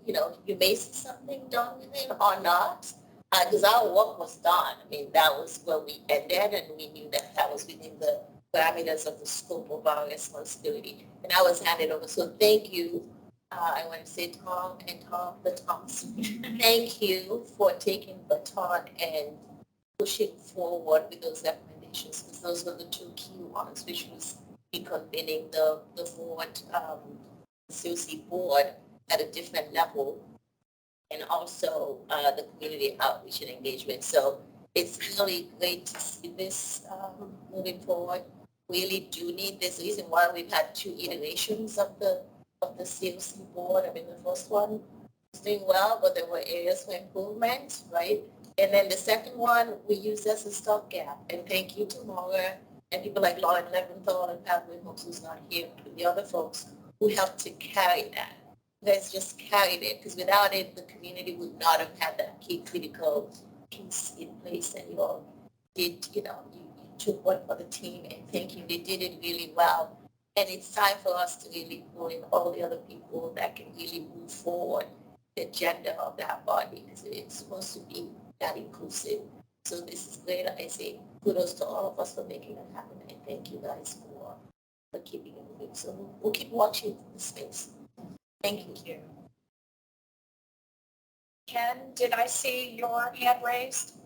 S12: you may see something done with it or not, because our work was done. I mean, that was where we ended, and we knew that was within the parameters of the scope of our responsibility, and I was handed over. So thank you. I want to say Tom and the Toms, thank you for taking the baton and pushing forward with those recommendations, because those were the two key ones, which was reconvening the board, COC board at a different level, and also the community outreach and engagement. So it's really great to see this moving forward. We really do need this. The reason why we've had 2 iterations of the COC board. I mean, the first one was doing well, but there were areas for improvement, right? And then the second one we used as a stopgap. And thank you to Maura and people like Lauren Leventhal and Pathway folks who's not here, but the other folks who helped to carry that. You guys just carried it, because without it, the community would not have had that key critical piece in place, and you all did, you took one for the team, and thank you, they did it really well. And it's time for us to really pull in all the other people that can really move forward the agenda of that body, because it's supposed to be that inclusive. So this is great. I say kudos to all of us for making it happen, and thank you guys for keeping it moving. So we'll keep watching the space. Thank you.
S1: Ken, did I see your hand raised?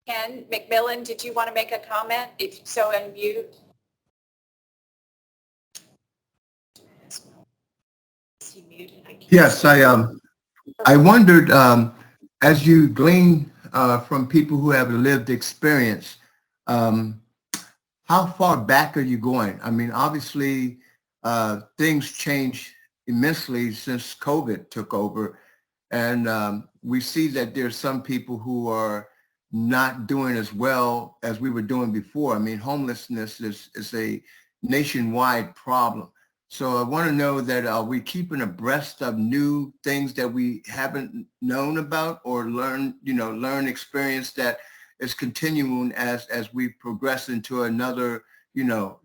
S1: Ken McMillan, did you want to make a comment? If so, unmute. Is he muted?
S3: Yes, I wondered, as you glean from people who have lived experience, how far back are you going? I mean, obviously, things changed immensely since COVID took over, and we see that there's some people who are not doing as well as we were doing before. I mean, homelessness is a nationwide problem. So I want to know that are we keeping abreast of new things that we haven't known about, or learn experience that is continuing as we progress into another,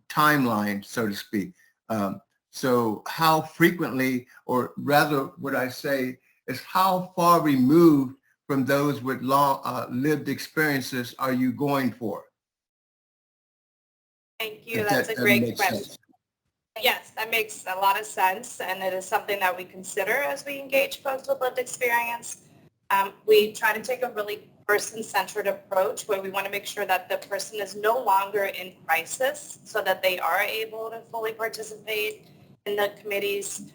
S3: timeline, so to speak. So how frequently, or rather what I say is how far removed from those with long lived experiences are you going for?
S8: Thank you. That's a great question. Yes, that makes a lot of sense, and it is something that we consider as we engage folks with lived experience. We try to take a really person-centered approach where we want to make sure that the person is no longer in crisis so that they are able to fully participate in the committees.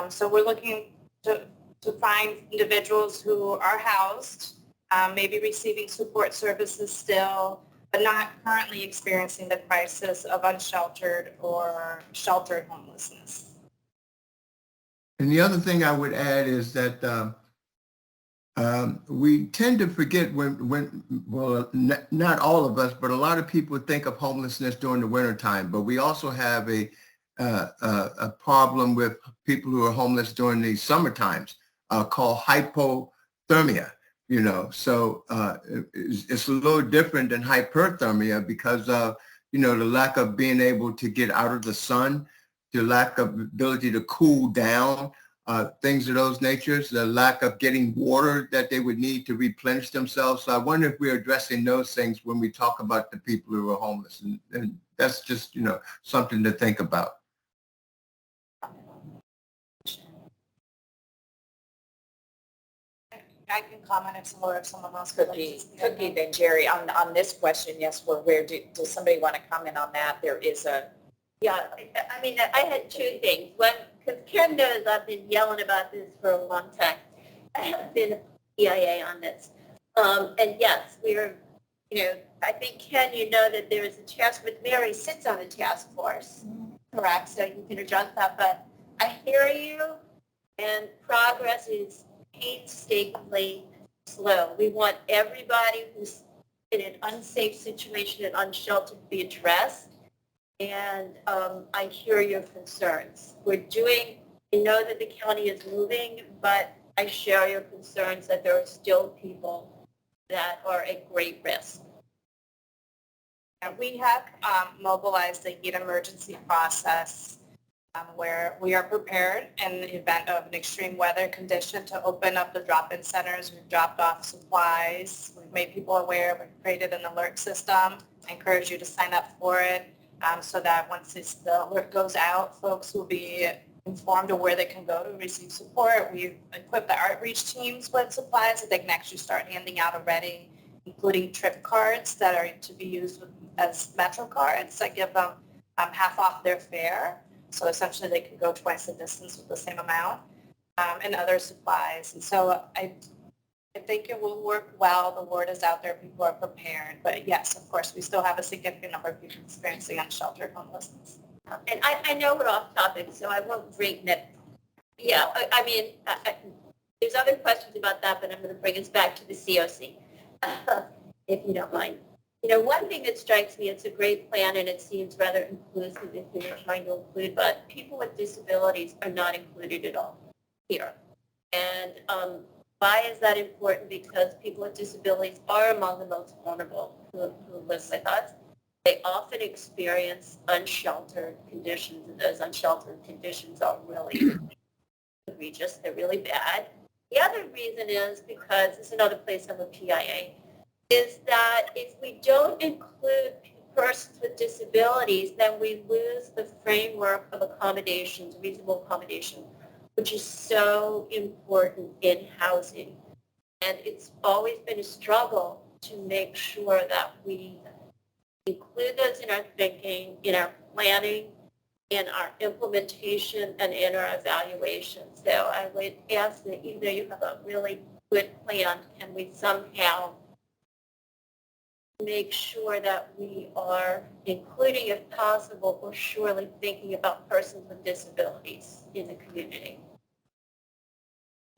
S8: So we're looking to find individuals who are housed, maybe receiving support services still, but not currently experiencing the crisis of unsheltered or sheltered homelessness.
S3: And the other thing I would add is that we tend to forget not all of us, but a lot of people think of homelessness during the wintertime, but we also have a problem with people who are homeless during the summer times called hypothermia. So it's a little different than hyperthermia because of, the lack of being able to get out of the sun, the lack of ability to cool down, things of those natures, the lack of getting water that they would need to replenish themselves. So I wonder if we're addressing those things when we talk about the people who are homeless. And that's just, something to think about.
S8: I can comment if someone else could be.
S1: Could be then, Jerry, on this question, yes, does somebody want to comment on that? There is a.
S12: Yeah, I mean, I had two things. One, because Ken knows I've been yelling about this for a long time. I have been EIA on this. And yes, we're, I think, Ken, you know that there is a task with Mary sits on the task force, correct? So you can address that, but I hear you, and progress is painstakingly slow. We want everybody who's in an unsafe situation and unsheltered to be addressed. And I hear your concerns. I know that the county is moving, but I share your concerns that there are still people that are at great risk.
S8: And we have mobilized the heat emergency process where we are prepared in the event of an extreme weather condition to open up the drop-in centers. We've dropped off supplies. We've made people aware. We've created an alert system. I encourage you to sign up for it so that once the alert goes out, folks will be informed of where they can go to receive support. We've equipped the outreach teams with supplies that they can actually start handing out already, including trip cards that are to be used as Metro cards that give them half off their fare. So essentially they can go twice the distance with the same amount, and other supplies. And so I think it will work well. The word is out there. People are prepared. But yes, of course, we still have a significant number of people experiencing unsheltered homelessness.
S12: And I know we're off topic, so I won't bring that. Yeah, I mean, there's other questions about that, but I'm going to bring us back to the COC.
S16: if you don't mind. You know, one thing that strikes me, it's a great plan and it seems rather inclusive if you're trying to include, but people with disabilities are not included at all here. And why is that important? Because people with disabilities are among the most vulnerable who live with us. They often experience unsheltered conditions, and those unsheltered conditions are really egregious. They're really bad. The other reason is because, it's another place I'm a PIA, is that if we don't include persons with disabilities, then we lose the framework of accommodations, reasonable accommodation, which is so important in housing. And it's always been a struggle to make sure that we include those in our thinking, in our planning, in our implementation, and in our evaluation. So I would ask that even though you have a really good plan, can we somehow make sure that we are including, if possible, or surely thinking about persons with disabilities in the community?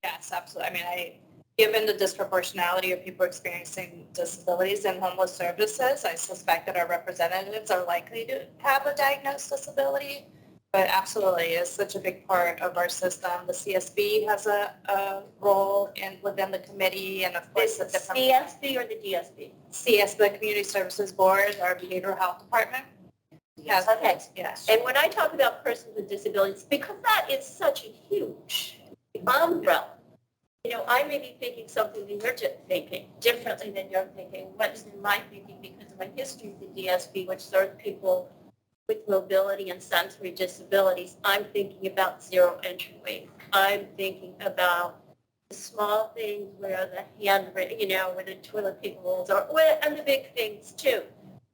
S8: Yes, absolutely. I mean, given the disproportionality of people experiencing disabilities in homeless services, I suspect that our representatives are likely to have a diagnosed disability. But absolutely, it's such a big part of our system. The CSB has a role within the committee, and of course the different
S16: CSB or the DSB?
S8: CSB, the Community Services Board, our behavioral health department.
S16: Yes. Okay.
S8: Yes.
S16: And when I talk about persons with disabilities, because that is such a huge umbrella, you know, I may be thinking something that you're thinking differently than you're thinking. What's in my thinking because of my history with the DSB, which serves people with mobility and sensory disabilities. I'm thinking about zero entry weight. I'm thinking about the small things where the hand, you know, where the toilet paper rolls are, and the big things too,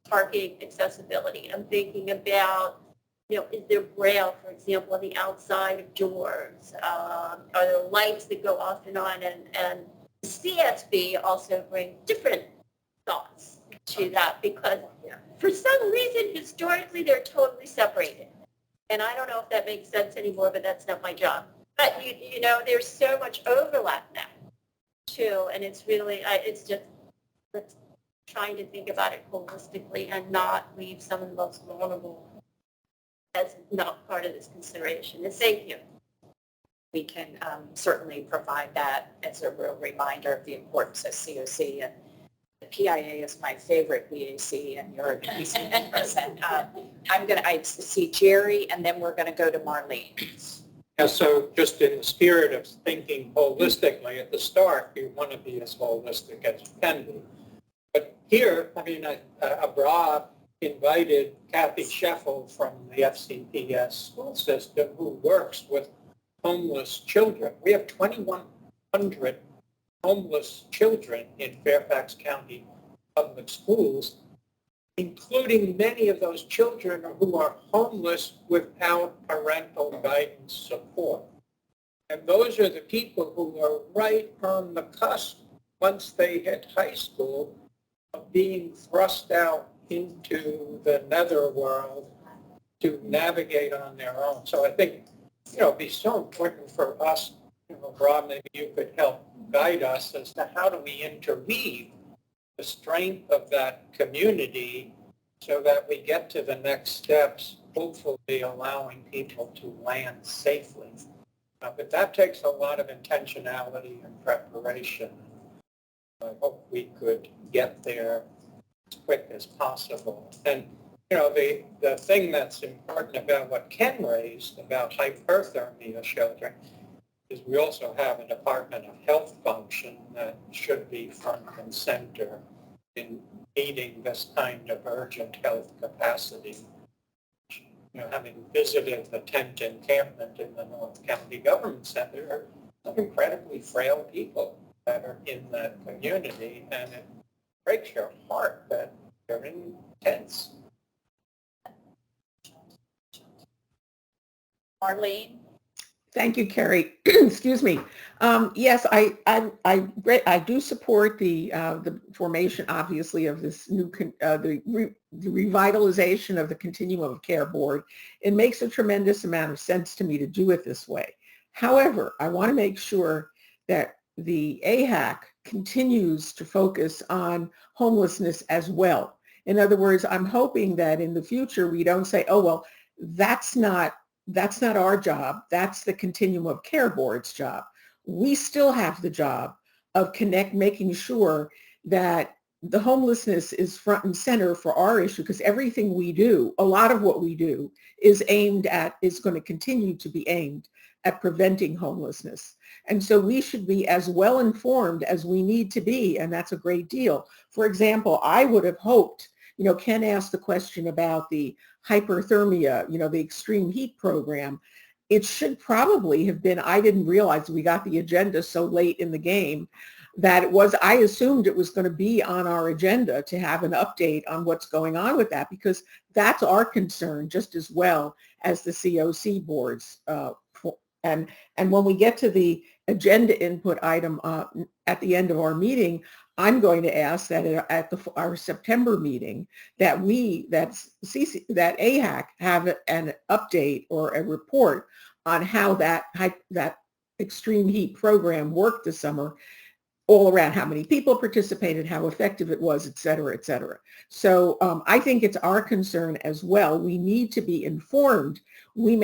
S16: parking accessibility. I'm thinking about, you know, is there braille, for example, on the outside of doors? Are there lights that go off and on? And the CSB also brings different thoughts to that because for some reason, historically, they're totally separated. And I don't know if that makes sense anymore, but that's not my job. But, you know, there's so much overlap now, too. And it's really, it's just trying to think about it holistically and not leave some of the most vulnerable as not part of this consideration. And thank you.
S14: We can certainly provide that as a real reminder of the importance of COC. And the PIA is my favorite BAC, and you're a BAC person. I see Jerry, and then we're going to go to Marlene.
S10: Yeah, so just in the spirit of thinking holistically at the start, you want to be as holistic as you can be. But here, I mean, Abra invited Kathy Scheffel from the FCPS school system who works with homeless children. We have 2,100 homeless children in Fairfax County public schools, including many of those children who are homeless without parental guidance support. And those are the people who are right on the cusp, once they hit high school, of being thrust out into the netherworld to navigate on their own. So I think, you know, it'd be so important for us, you know, Rob, maybe you could help guide us as to how do we interweave the strength of that community so that we get to the next steps, hopefully allowing people to land safely. But that takes a lot of intentionality and preparation. I hope we could get there as quick as possible. And, you know, the thing that's important about what Ken raised about hyperthermia sheltering is we also have a Department of Health function that should be front and center in meeting this kind of urgent health capacity. You know, having visited the tent encampment in the North County Government Center, there are some incredibly frail people that are in that community, and it breaks your heart that they're in tents.
S16: Marlene?
S2: Thank you, Carrie. Excuse me. Yes, I do support the formation, obviously, of this new the revitalization of the Continuum of Care Board. It makes a tremendous amount of sense to me to do it this way. However, I want to make sure that the AHAC continues to focus on homelessness as well. In other words, I'm hoping that in the future we don't say, oh, well, that's not our job. That's the Continuum of Care Board's job. We still have the job of making sure that the homelessness is front and center for our issue, because everything we do, a lot of what we do is going to continue to be aimed at preventing homelessness. And so we should be as well informed as we need to be, and that's a great deal. For example, I would have hoped, Ken asked the question about the hyperthermia, the extreme heat program. It should probably have been, I didn't realize we got the agenda so late in the game, that I assumed it was going to be on our agenda to have an update on what's going on with that, because that's our concern just as well as the COC boards. And when we get to the agenda input item at the end of our meeting, I'm going to ask that at our September meeting that AHAC have an update or a report on how that extreme heat program worked this summer, all around how many people participated, how effective it was, et cetera, et cetera. So I think it's our concern as well. We need to be informed. We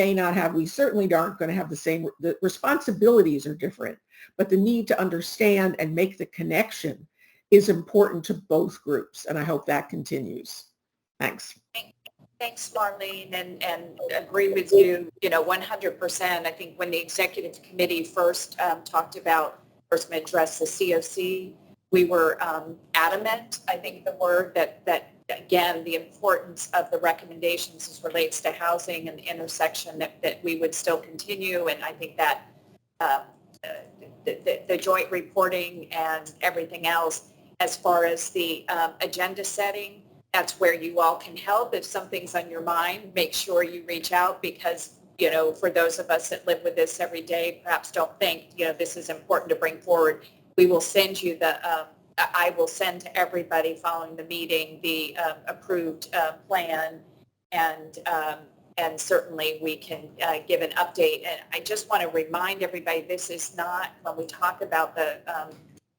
S2: certainly aren't going to have the responsibilities are different, but the need to understand and make the connection is important to both groups. And I hope that continues. Thanks.
S1: Thanks, Marlene, and agree with you, 100%. I think when the executive committee first talked about first address the COC, we were adamant, I think the word that again, the importance of the recommendations as relates to housing and the intersection that we would still continue. And I think that the joint reporting and everything else, as far as the agenda setting, that's where you all can help. If something's on your mind, make sure you reach out, because for those of us that live with this every day, perhaps don't think, this is important to bring forward. We will send you I will send to everybody following the meeting the approved plan, and certainly we can give an update. And I just want to remind everybody, this is not, when we talk about the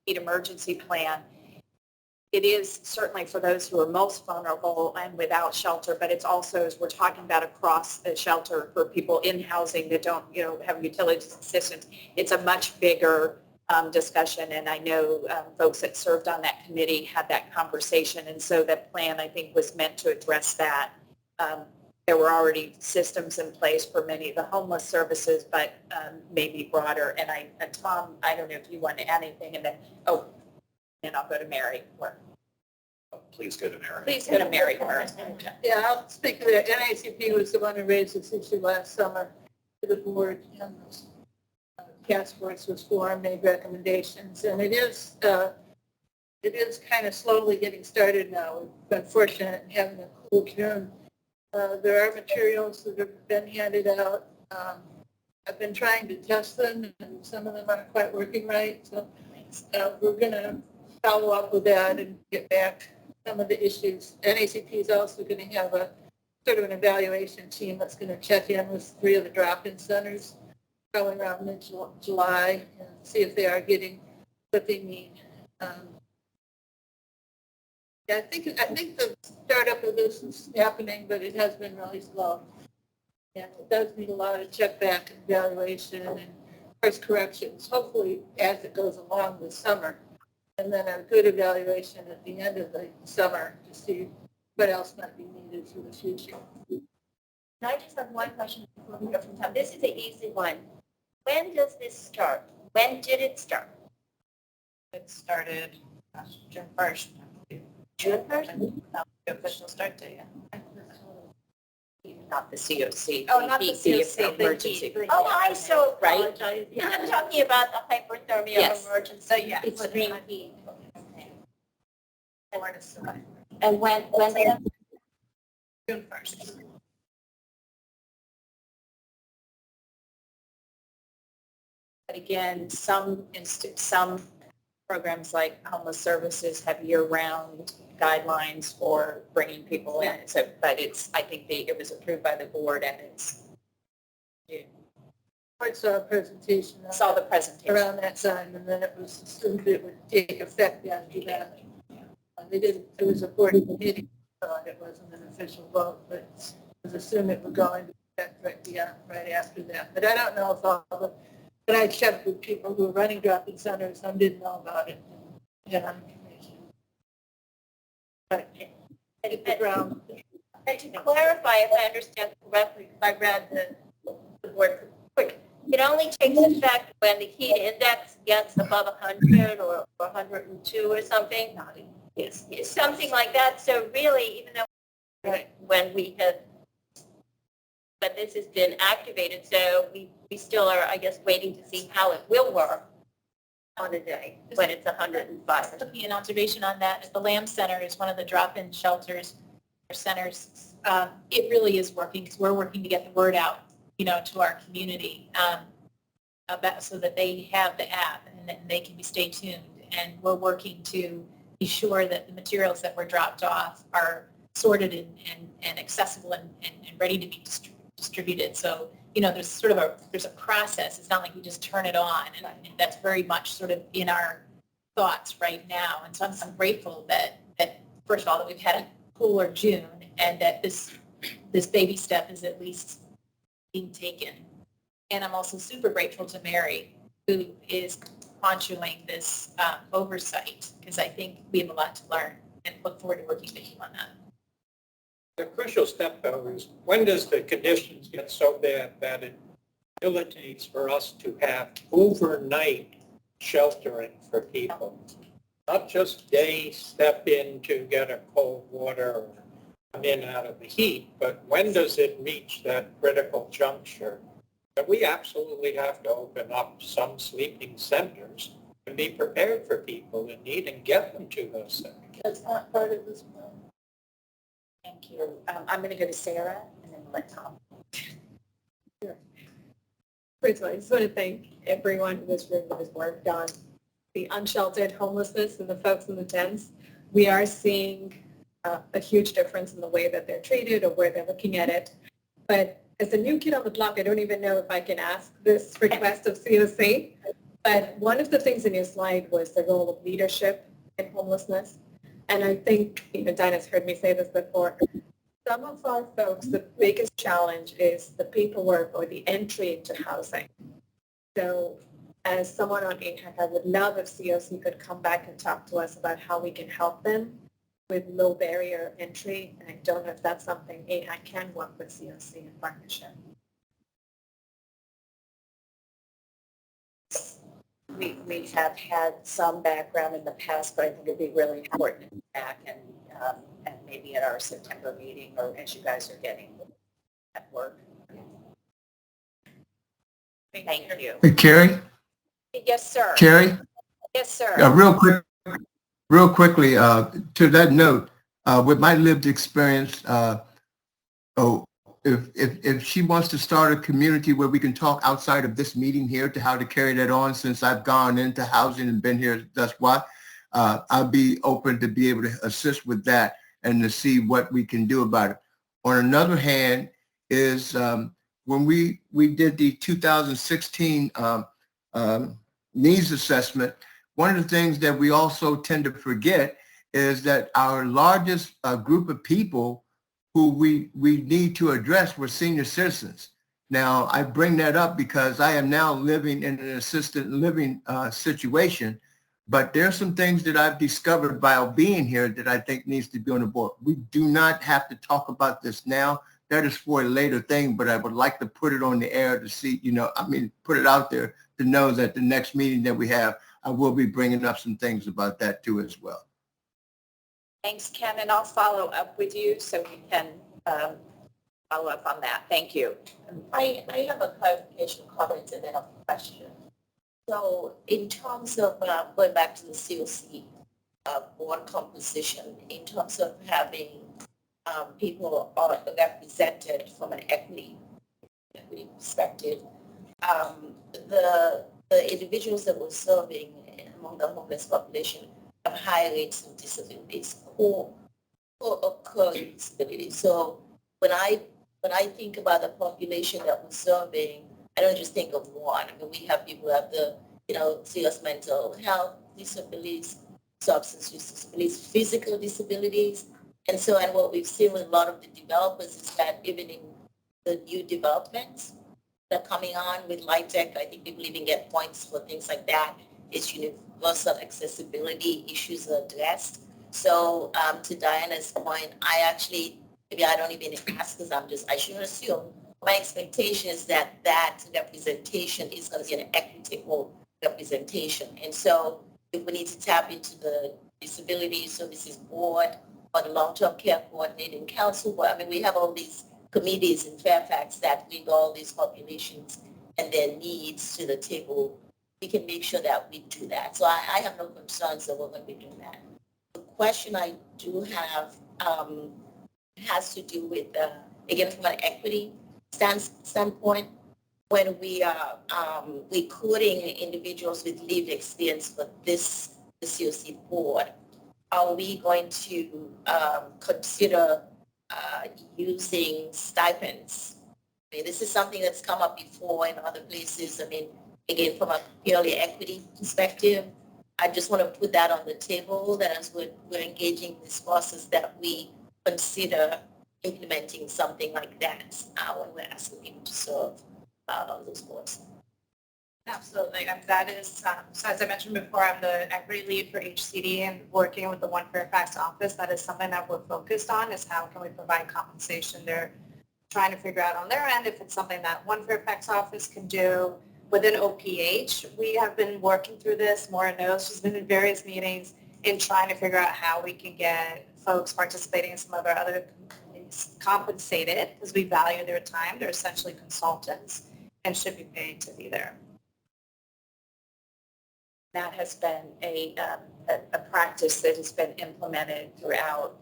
S1: heat emergency plan, it is certainly for those who are most vulnerable and without shelter, but it's also, as we're talking about, across the shelter for people in housing that don't, have utility assistance. It's a much bigger discussion, and I know folks that served on that committee had that conversation, and so that plan, I think, was meant to address that. There were already systems in place for many of the homeless services, but maybe broader. And Tom, I don't know if you want to add anything, and then I'll go to Mary.
S11: Please go to Mary.
S1: Please go to Mary first.
S17: Yeah, I'll speak to that. NACP was the one who raised this issue last summer to the board, and the task force was formed, made recommendations, and it is kind of slowly getting started now. We've been fortunate in having a cool June. There are materials that have been handed out. I've been trying to test them, and some of them aren't quite working right, so we're going to follow up with that and get back some of the issues. NACP is also going to have a sort of an evaluation team that's going to check in with 3 of the drop-in centers probably around mid-July and see if they are getting what they need. I think the startup of this is happening, but it has been really slow. And it does need a lot of check back and evaluation and course corrections, hopefully as it goes along this summer. And then a good evaluation at the end of the summer to see what else might be needed for the future.
S16: I just have one question before we go from Tom. This is an easy one. When does this start? When did it start?
S4: It started June 1st.
S16: June 1st?
S4: The official start date.
S1: Not the COC.
S16: Oh, not the COC.
S1: Emergency.
S16: Oh, I so
S1: Right?
S16: apologize. Yeah, I'm talking about the hyperthermia
S1: Yes.
S16: emergency.
S1: Yeah.
S16: Extreme heat.
S1: Where to start?
S16: And when did
S17: June 1st.
S1: But again, some programs like homeless services have year-round guidelines for bringing people in. So, but I think it was approved by the board, and it's June.
S17: For board saw a presentation.
S1: Saw the presentation.
S17: Around that time, and then it was assumed it would take effect after that. They didn't, it was a board committee, so it wasn't an official vote, but it was assumed it would go into effect right after that. But I don't know if all the, but I checked with people who were running drop-in centers, some didn't know about it. Yeah. But hit the ground.
S16: And to clarify, if I understand correctly, if I read the board quick, it only takes effect when the heat index gets above 100 or 102 or something. It's something like that. So really, even though when this has been activated, so we still are, I guess, waiting to see how it will work on a day when it's 105.
S1: An observation on that is the Lamb Center is one of the drop-in shelters or centers. It really is working because we're working to get the word out, to our community about so that they have the app and then they can stay tuned. And we're working to be sure that the materials that were dropped off are sorted and accessible and ready to be distributed. So, there's sort of there's a process. It's not like we just turn it on, and that's very much sort of in our thoughts right now. And so I'm grateful that first of all, that we've had a cooler June and that this baby step is at least being taken. And I'm also super grateful to Mary, who is ponchoing this oversight, because I think we have a lot to learn and look forward to working with you on that.
S10: The crucial step, though, is when does the conditions get so bad that it facilitates for us to have overnight sheltering for people? Not just day step in to get a cold water or come in out of the heat, but when does it reach that critical juncture? And we absolutely have to open up some sleeping centers and be prepared for people in need and get them to those centers.
S17: That's not part of this plan.
S1: Thank you. I'm going to go to Sarah and then let Tom.
S18: Sure. First of all, I just want to thank everyone in this room that has worked on the unsheltered homelessness and the folks in the tents. We are seeing a huge difference in the way that they're treated or where they're looking at it. But as a new kid on the block, I don't even know if I can ask this request of COC. But one of the things in your slide was the role of leadership in homelessness. And I think, Dinah's heard me say this before, some of our folks, the biggest challenge is the paperwork or the entry into housing. So as someone on AHAC, I would love if COC could come back and talk to us about how we can help them with low barrier entry. And I don't know if that's something AHAC can work with COC in partnership.
S1: We have had some background in the past, but I think it'd be really important to be back and maybe at our September meeting or as you guys are getting at work. Thank you.
S3: Hey, Carrie?
S1: Yes, sir.
S3: Carrie?
S1: Yes, sir.
S3: Real quickly, to that note, with my lived experience, if she wants to start a community where we can talk outside of this meeting here to how to carry that on, since I've gone into housing and been here thus far, I'll be open to be able to assist with that and to see what we can do about it. On another hand is when we did the 2016 needs assessment, one of the things that we also tend to forget is that our largest group of people who we need to address were senior citizens. Now, I bring that up because I am now living in an assisted living situation, but there are some things that I've discovered by being here that I think needs to be on the board. We do not have to talk about this now. That is for a later thing, but I would like to put it on the air to see, put it out there to know that the next meeting that we have, I will be bringing up some things about that too as well.
S1: Thanks, Ken, and I'll follow up with you so we can follow up on that. Thank you.
S12: I have a clarification comment and then a question. So in terms of going back to the COC board composition, in terms of having people are represented from an equity perspective, the individuals that we're serving among the homeless population have high rates of disabilities, co-occurring disabilities. So when I think about the population that we're serving, I don't just think of one. I mean, we have people who have the, serious mental health disabilities, substance use disabilities, physical disabilities. And so, and what we've seen with a lot of the developers is that even in the new developments that are coming on with light tech, I think people even get points for things like that. It's universal accessibility issues are addressed. So to Diana's point, I actually, maybe I don't even ask because I should assume my expectation is that that representation is going to be an equitable representation. And so if we need to tap into the Disability Services Board or the Long-Term Care Coordinating Council, we have all these committees in Fairfax that bring all these populations and their needs to the table. We can make sure that we do that. So I have no concerns that we're going to be doing that. The question I do have has to do with, again, from an equity standpoint, when we are recruiting individuals with lived experience for the COC board, are we going to consider using stipends? I mean, this is something that's come up before in other places. I mean, again, from a purely equity perspective, I just want to put that on the table, that as we're engaging in this process, that we consider implementing something like that when we're asking people to serve on those boards.
S8: Absolutely. And that is, so as I mentioned before, I'm the equity lead for HCD, and working with the One Fairfax office, that is something that we're focused on, is how can we provide compensation. They're trying to figure out on their end if it's something that One Fairfax office can do. Within OPH, we have been working through this. Maura knows, she's been in various meetings in trying to figure out how we can get folks participating in some of our other committees compensated, because we value their time. They're essentially consultants and should be paid to be there.
S1: That has been a practice that has been implemented throughout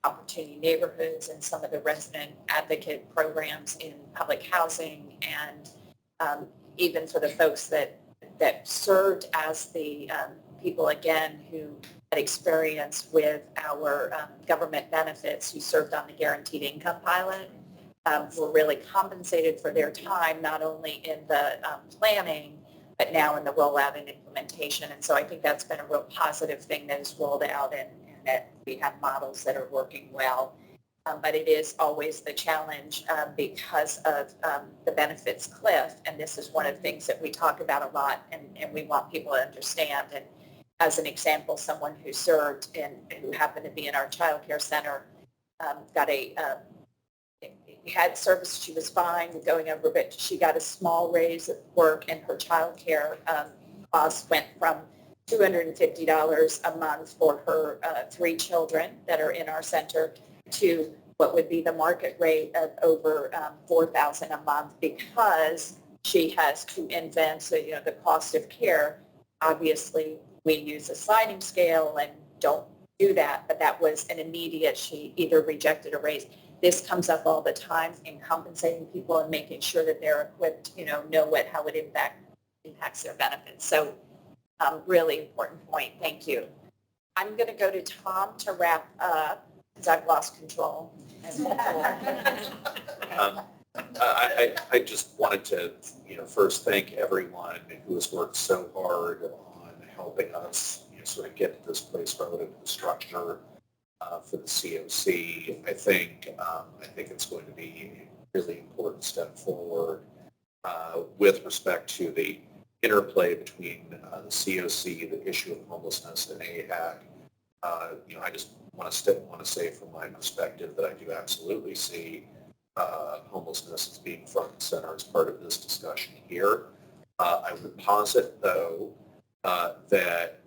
S1: Opportunity Neighborhoods and some of the resident advocate programs in public housing, and even for the folks that served as the people, again, who had experience with our government benefits, who served on the guaranteed income pilot, were really compensated for their time, not only in the planning, but now in the rollout and implementation. And so I think that's been a real positive thing that is rolled out, and that we have models that are working well. But it is always the challenge because of the benefits cliff. And this is one of the things that we talk about a lot, and we want people to understand. And as an example, someone who served and who happened to be in our child care center got had service, she was fine going over, but she got a small raise at work, and her child care costs went from $250 a month for her 3 children that are in our center to what would be the market rate of over $4,000 a month, because she has to invent the cost of care. Obviously, we use a sliding scale and don't do that, but that was an immediate, she either rejected or raised. This comes up all the time in compensating people and making sure that they're equipped, know how it impacts their benefits. So really important point. Thank you. I'm going to go to Tom to wrap up because I've lost control.
S11: I just wanted to, first thank everyone who has worked so hard on helping us, sort of get to this place relative to the structure for the COC. I think it's going to be a really important step forward with respect to the interplay between the COC, the issue of homelessness, and AHAC. I just want to say from my perspective that I do absolutely see homelessness as being front and center as part of this discussion here. I would posit, though, that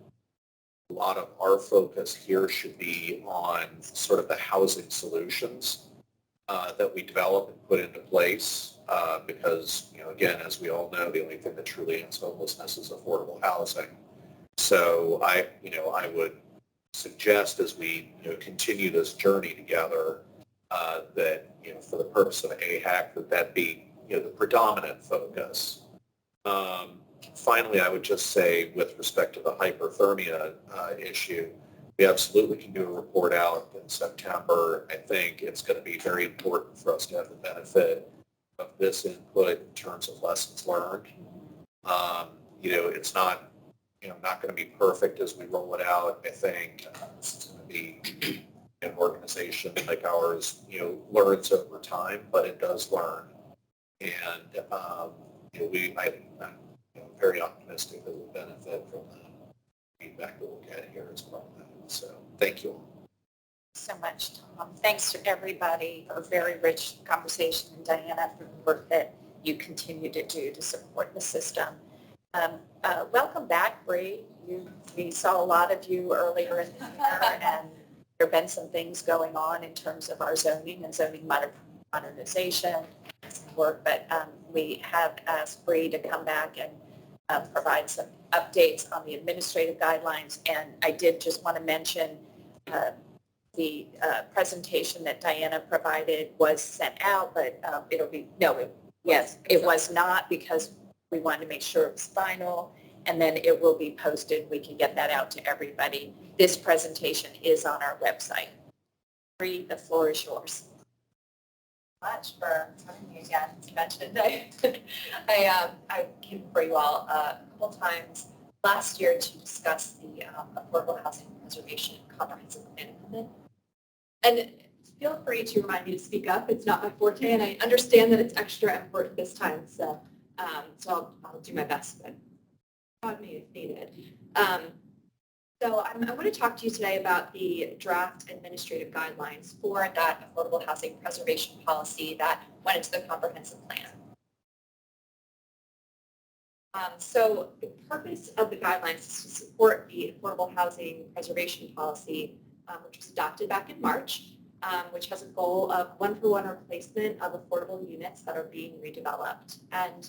S11: a lot of our focus here should be on sort of the housing solutions that we develop and put into place because, again, as we all know, the only thing that truly ends homelessness is affordable housing. So I would suggest as we continue this journey together that, for the purpose of AHAC, that be the predominant focus. Finally, I would just say with respect to the hyperthermia issue, we absolutely can do a report out in September. I think it's going to be very important for us to have the benefit this input in terms of lessons learned. It's not, not going to be perfect as we roll it out. I think this is going to be an organization like ours, learns over time, but it does learn. And, I'm very optimistic that we'll benefit from the feedback that we'll get here as part of that. So thank you all.
S1: So much, Tom. Thanks to everybody for a very rich conversation, and Diana for the work that you continue to do to support the system. Welcome back, Bree. We saw a lot of you earlier in the year, and there have been some things going on in terms of our zoning and zoning modernization work, but we have asked Bree to come back and provide some updates on the administrative guidelines. And I did just want to mention the presentation that Diana provided was sent out, but it was not, because we wanted to make sure it was final, and then it will be posted. We can get that out to everybody. This presentation is on our website. Bree, the floor is yours.
S19: Much for having me again. As you mentioned, I came before you all a couple times last year to discuss the Affordable Housing Preservation Comprehensive Plan Amendment. And feel free to remind me to speak up. It's not my forte, and I understand that it's extra important this time. So, I'll do my best, but prod me if needed. So I want to talk to you today about the draft administrative guidelines for that affordable housing preservation policy that went into the comprehensive plan. So the purpose of the guidelines is to support the affordable housing preservation policy, which was adopted back in March, which has a goal of one-for-one replacement of affordable units that are being redeveloped. And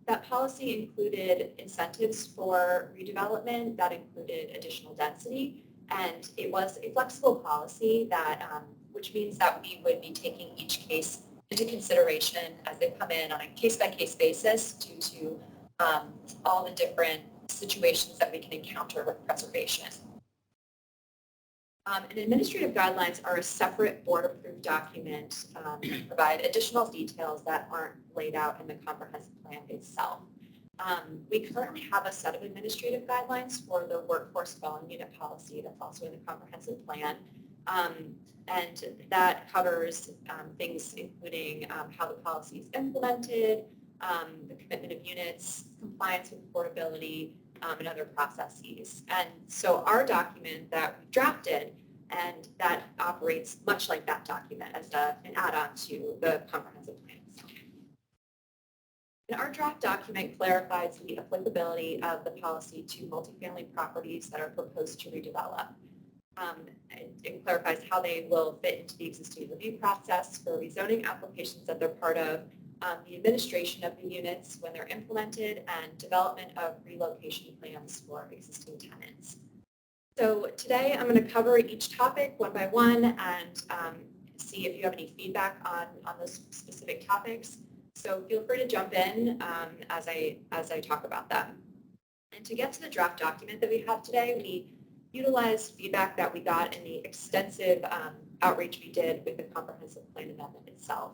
S19: that policy included incentives for redevelopment, that included additional density, and it was a flexible policy that, which means that we would be taking each case into consideration as they come in on a case-by-case basis due to all the different situations that we can encounter with preservation. And administrative guidelines are a separate board-approved document and provide additional details that aren't laid out in the comprehensive plan itself. We currently have a set of administrative guidelines for the workforce dwelling unit policy that's also in the comprehensive plan. And that covers things including how the policy is implemented, the commitment of units, compliance with affordability, and other processes. And so our document that we drafted, and that operates much like that document as an add-on to the comprehensive plan. And our draft document clarifies the applicability of the policy to multifamily properties that are proposed to redevelop. It clarifies how they will fit into the existing review process for rezoning applications that they're part of, the administration of the units when they're implemented, and development of relocation plans for existing tenants. So today I'm going to cover each topic one by one and see if you have any feedback on those specific topics. So feel free to jump in as I talk about them. And to get to the draft document that we have today, we utilized feedback that we got in the extensive outreach we did with the comprehensive plan amendment itself.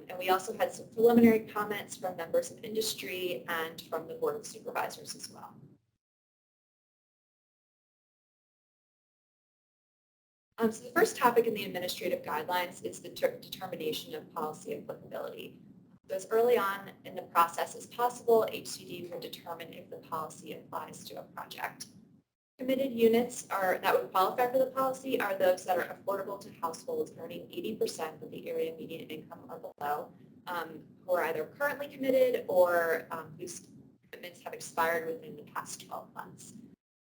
S19: And we also had some preliminary comments from members of industry and from the Board of Supervisors as well. So the first topic in the administrative guidelines is the determination of policy applicability. So as early on in the process as possible, HCD will determine if the policy applies to a project. Committed units that would qualify for the policy are those that are affordable to households earning 80% of the area median income or below, who are either currently committed or whose commitments have expired within the past 12 months.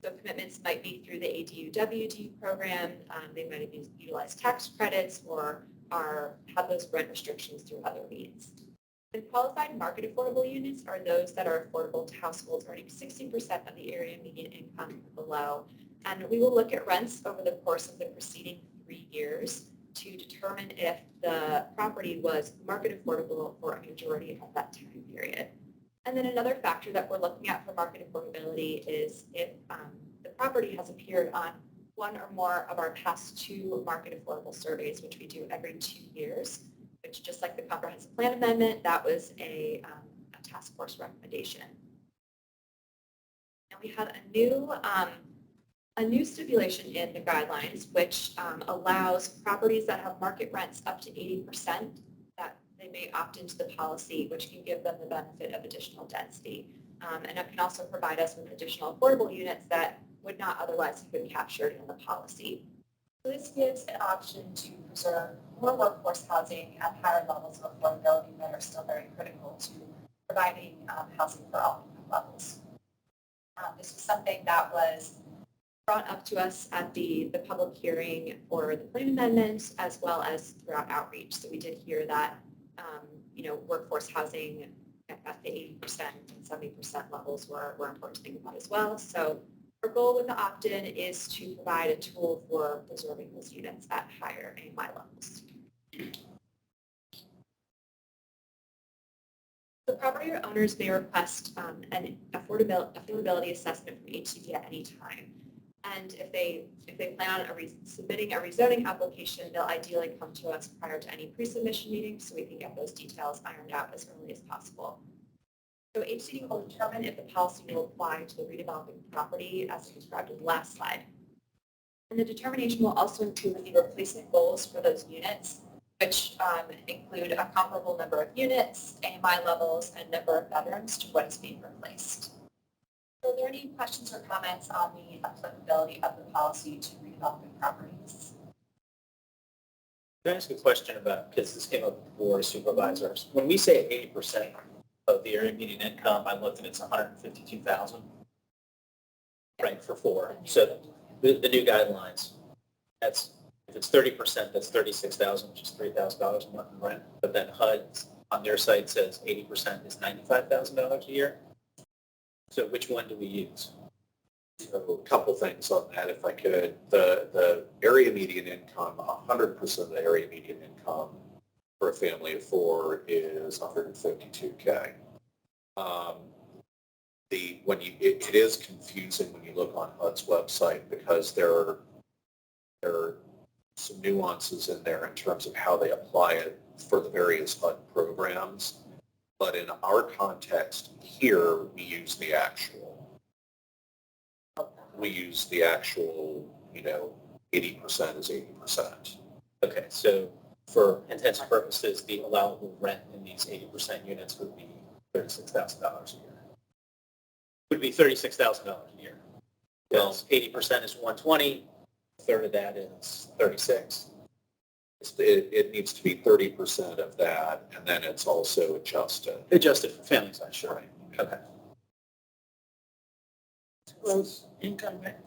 S19: So commitments might be through the ADU-WD program, they might have utilized tax credits or have those rent restrictions through other means. And qualified market affordable units are those that are affordable to households earning 60% of the area median income or below. And we will look at rents over the course of the preceding 3 years to determine if the property was market affordable for a majority of that time period. And then another factor that we're looking at for market affordability is if the property has appeared on one or more of our past 2 market affordable surveys, which we do every 2 years. The which just like the comprehensive plan amendment, that was a task force recommendation. And we have a new stipulation in the guidelines, which allows properties that have market rents up to 80% that they may opt into the policy, which can give them the benefit of additional density. And it can also provide us with additional affordable units that would not otherwise have been captured in the policy.
S1: So this gives an option to preserve more workforce housing at higher levels of affordability that are still very critical to providing housing for all income levels. This was something that was
S19: brought up to us at the public hearing for the plan amendment, as well as throughout outreach. So we did hear that, workforce housing at the 80% and 70% levels were important to think about as well. So our goal with the opt-in is to provide a tool for preserving those units at higher AMI levels. The property owners may request an affordability assessment from HCD at any time. And if they plan on submitting a rezoning application, they'll ideally come to us prior to any pre-submission meeting so we can get those details ironed out as early as possible. So HCD will determine if the policy will apply to the redeveloping property as described in the last slide. And the determination will also include the replacement goals for those units, which include a comparable number of units, AMI levels, and number of bedrooms to what is being replaced. So are there any questions or comments on the applicability of the policy to redeveloping properties?
S15: Can I ask a question about, because this came up before, supervisors. When we say 80% of the area median income, I looked and it's 152,000, right, for 4. So the new guidelines, that's, if it's 30%, that's 36,000, which is $3,000 a month in rent. But then HUD on their site says 80% is $95,000 a year. So which one do we use?
S11: So a couple things on that, if I could. The area median income, 100% of the area median income for a family of 4 is $152K. It is confusing when you look on HUD's website because there are some nuances in there in terms of how they apply it for the various HUD programs. But in our context here, we use the actual. We use the actual, 80% is 80%.
S15: Okay, so for intents purposes, the allowable rent in these 80% units would be $36,000 a year. Would be $36,000 a year. Well, 80% is 120, a third of that is 36.
S11: It needs to be 30% of that, and then it's also adjusted.
S15: Adjusted for family size, sure.
S11: Right.
S15: Okay.
S17: Gross income, right?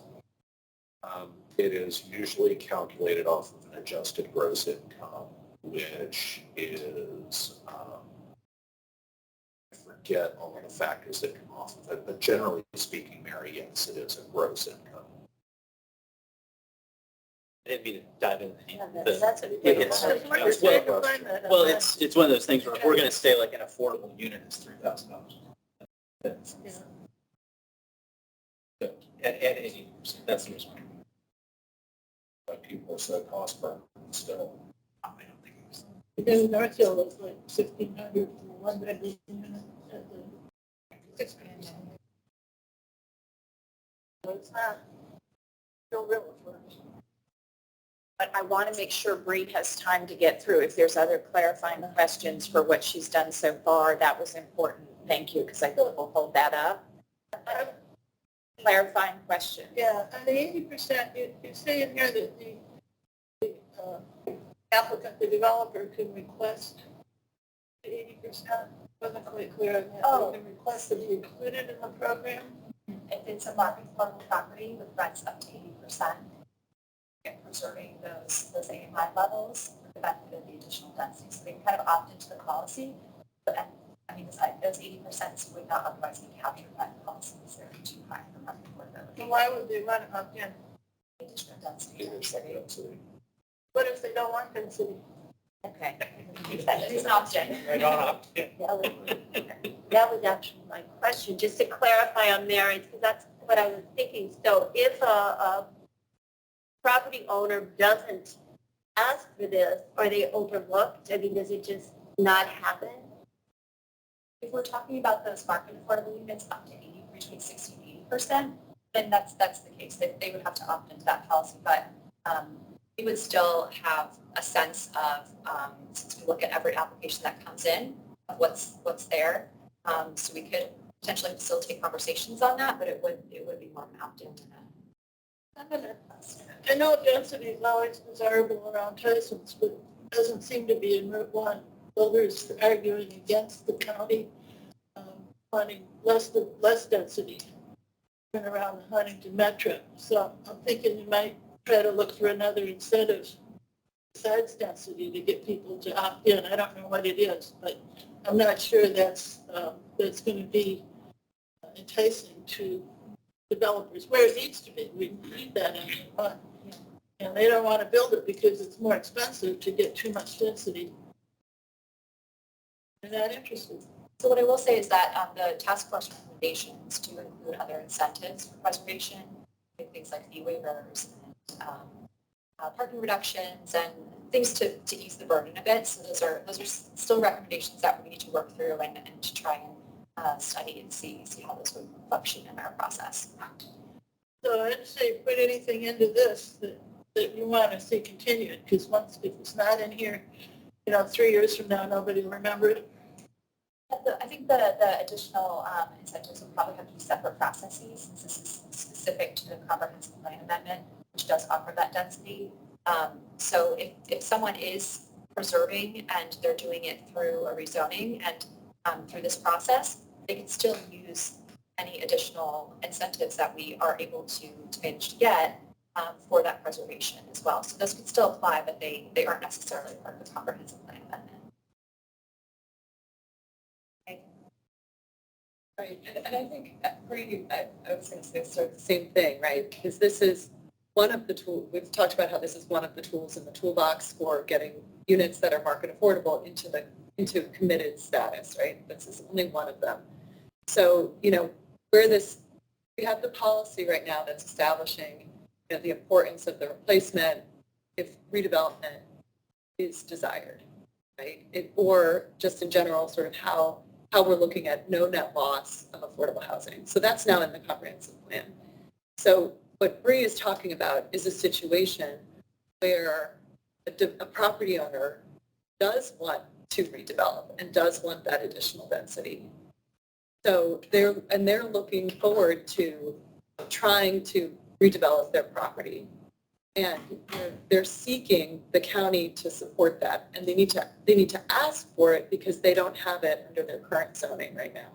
S11: It is usually calculated off of an adjusted gross income, which is, I forget all of the factors that come off of it, but generally speaking, Mary, yes, it is a gross income.
S15: I didn't mean to dive into
S1: That's a
S15: well, it's one of those things where if we're going to say like an affordable unit is $3,000.
S17: Yeah.
S15: So, at 80%, that's the reason.
S11: But people are so cost per still.
S15: I don't think it was.
S17: Because North Hill was like 1,600 for one bedroom unit at the 600. So it's not still real affordable.
S1: But I want to make sure Bree has time to get through. If there's other clarifying questions for what she's done so far, that was important. Thank you, because I think we'll hold that up. Clarifying question.
S17: Yeah, and the 80%, you say in here that the applicant, the developer, can request the 80%. Wasn't quite clear on that.
S1: Oh.
S17: They can request to be included in the program.
S1: If it's a market-level property with rents up to 80%, and preserving those AMI levels for the benefit of the additional density. So they can kind of opt into the policy, but those 80% would not otherwise be captured by the policy because they're too high for market affordability.
S17: So why would they want to opt in?
S1: Additional density in the city.
S17: What if they don't want density?
S1: Okay. It's an option.
S15: Right on up. Yeah.
S16: That was actually my question, just to clarify on Mary's, because that's what I was thinking. So if a property owner doesn't ask for this? Are they overlooked? I mean, does it just not happen?
S19: If we're talking about those market affordable units up to 80, between 60 and 80%, then that's the case. They would have to opt into that policy, but we would still have a sense of, since we look at every application that comes in, of what's there. So we could potentially facilitate conversations on that, but it would be more mapped in.
S17: I know density is always desirable around Tyson's, but it doesn't seem to be in Route 1. Builders arguing against the county wanting less density around the Huntington Metro. So I'm thinking you might try to look for another incentive besides density to get people to opt in. I don't know what it is, but I'm not sure that's going to be enticing to developers, where it needs to be. We need that in Route 1. And they don't want to build it because it's more expensive to get too much density. They're not interested.
S19: So what I will say is that the task force recommendations do include other incentives for preservation, things like fee waivers, and parking reductions, and things to ease the burden a bit. So those are still recommendations that we need to work through and to try and study and see how those would function in our process.
S17: So I'd say put anything into this that you want to see continued, because if it's not in here, 3 years from now, nobody will remember it.
S19: I think the additional incentives will probably have to be separate processes, since this is specific to the comprehensive plan amendment, which does offer that density. So if someone is preserving and they're doing it through a rezoning and through this process, they can still use any additional incentives that we are able to manage to get for that preservation as well. So those could still apply, but they aren't necessarily part of the comprehensive plan amendment.
S18: Right, and I think I was going to say sort of the same thing, right? Because this is one of the tools, we've talked about how this is one of the tools in the toolbox for getting units that are market affordable into committed status, right? This is only one of them. So, we have the policy right now that's establishing the importance of the replacement if redevelopment is desired, right? Or just in general, sort of how we're looking at no net loss of affordable housing. So that's now in the comprehensive plan. So what Bree is talking about is a situation where a property owner does want to redevelop and does want that additional density. So they're looking forward to trying to redevelop their property. And they're seeking the county to support that, and they need to ask for it because they don't have it under their current zoning right now.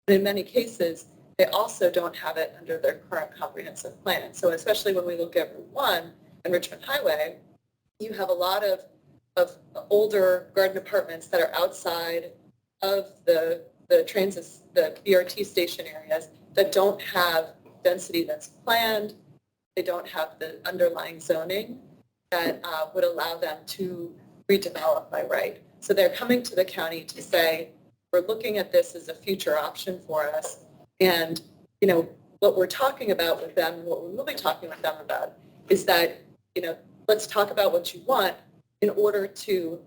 S18: And in many cases, they also don't have it under their current comprehensive plan. So especially when we look at Route 1 and Richmond Highway, you have a lot of older garden apartments that are outside of the BRT station areas that don't have density that's planned. They don't have the underlying zoning that would allow them to redevelop by right. So they're coming to the county to say, we're looking at this as a future option for us. And, what we're talking about with them, what we will be talking with them about is that, let's talk about what you want in order to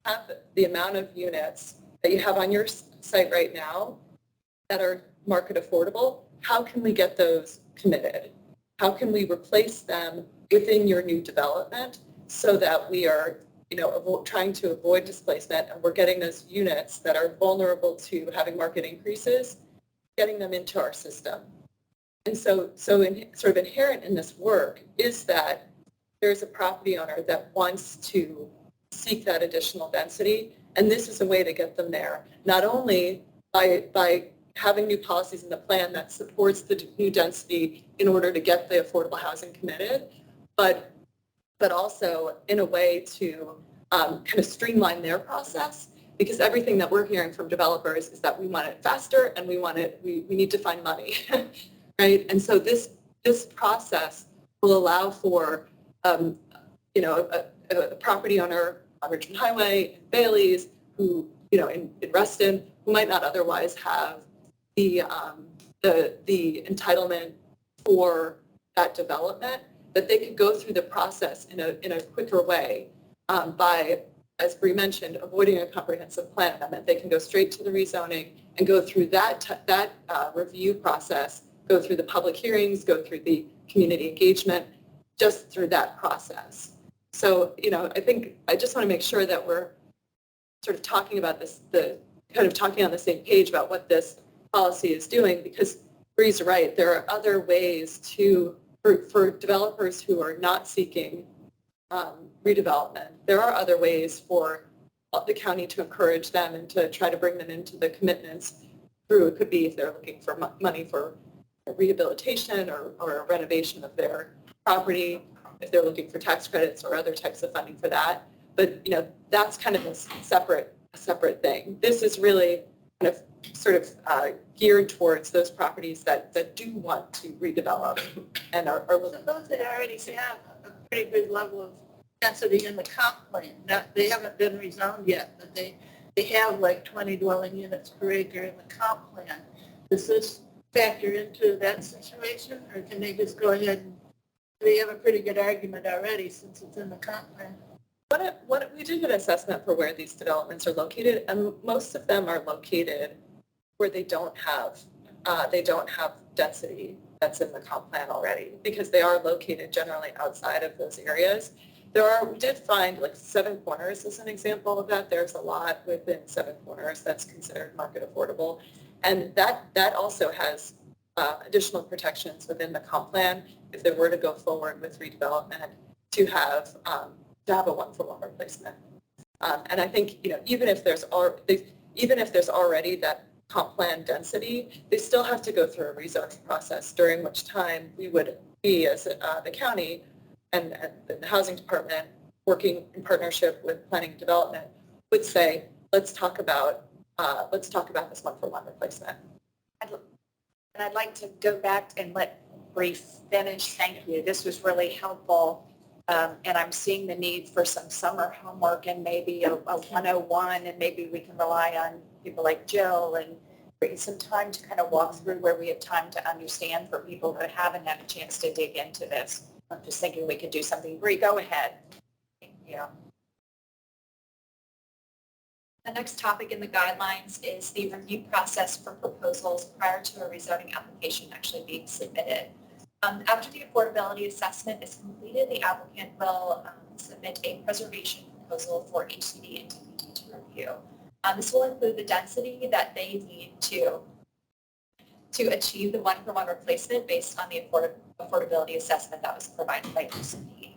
S18: have the amount of units that you have on your site right now that are market affordable. How can we get those committed? How can we replace them within your new development so that we are, trying to avoid displacement and we're getting those units that are vulnerable to having market increases, getting them into our system. And so sort of inherent in this work is that there's a property owner that wants to seek that additional density, and this is a way to get them there, not only by having new policies in the plan that supports the new density in order to get the affordable housing committed, but also in a way to kind of streamline their process, because everything that we're hearing from developers is that we want it faster and we need to find money, right? And so this process will allow for a property owner on Richmond Highway, in Bailey's, who, in Reston, who might not otherwise have the entitlement for that development, that they could go through the process in a quicker way by, as Bree mentioned, avoiding a comprehensive plan amendment. They can go straight to the rezoning and go through that review process, go through the public hearings, go through the community engagement, just through that process. So, I think I just want to make sure that we're sort of talking about this, talking on the same page about what this policy is doing, because Bree's right, there are other ways for developers who are not seeking redevelopment. There are other ways for the county to encourage them and to try to bring them into the commitments through. It could be if they're looking for money for rehabilitation or renovation of their property, if they're looking for tax credits or other types of funding for that. But that's kind of a separate thing. This is really kind of sort of geared towards those properties that do want to redevelop and are looking.
S17: Those that already have a pretty good level of density in the comp plan. They haven't been rezoned yet, but they have like 20 dwelling units per acre in the comp plan. Does this factor into that situation, or can they just go ahead and they have a pretty good argument already since it's in the comp plan?
S18: We did an assessment for where these developments are located, and most of them are located where they don't have density that's in the comp plan already, because they are located generally outside of those areas. We did find like Seven Corners as an example of that. There's a lot within Seven Corners that's considered market affordable, and that also has additional protections within the comp plan if they were to go forward with redevelopment to have a one-for-one replacement. And I think even if there's already that comp plan density, they still have to go through a rezoning process, during which time we would be, as the county and the housing department, working in partnership with planning and development, would say, let's talk about this one-for-one replacement.
S1: And I'd like to go back and let Bree finish. Thank you. This was really helpful. And I'm seeing the need for some summer homework and maybe a 101, and maybe we can rely on people like Jill and bring some time to kind of walk through where we have time to understand for people who haven't had a chance to dig into this. I'm just thinking we could do something. Bree, go ahead. Yeah.
S19: The next topic in the guidelines is the review process for proposals prior to a rezoning application actually being submitted. After the affordability assessment is completed, the applicant will submit a preservation proposal for HCD and DPD to review. This will include the density that they need to achieve the one-for-one replacement based on the affordability assessment that was provided by HCD.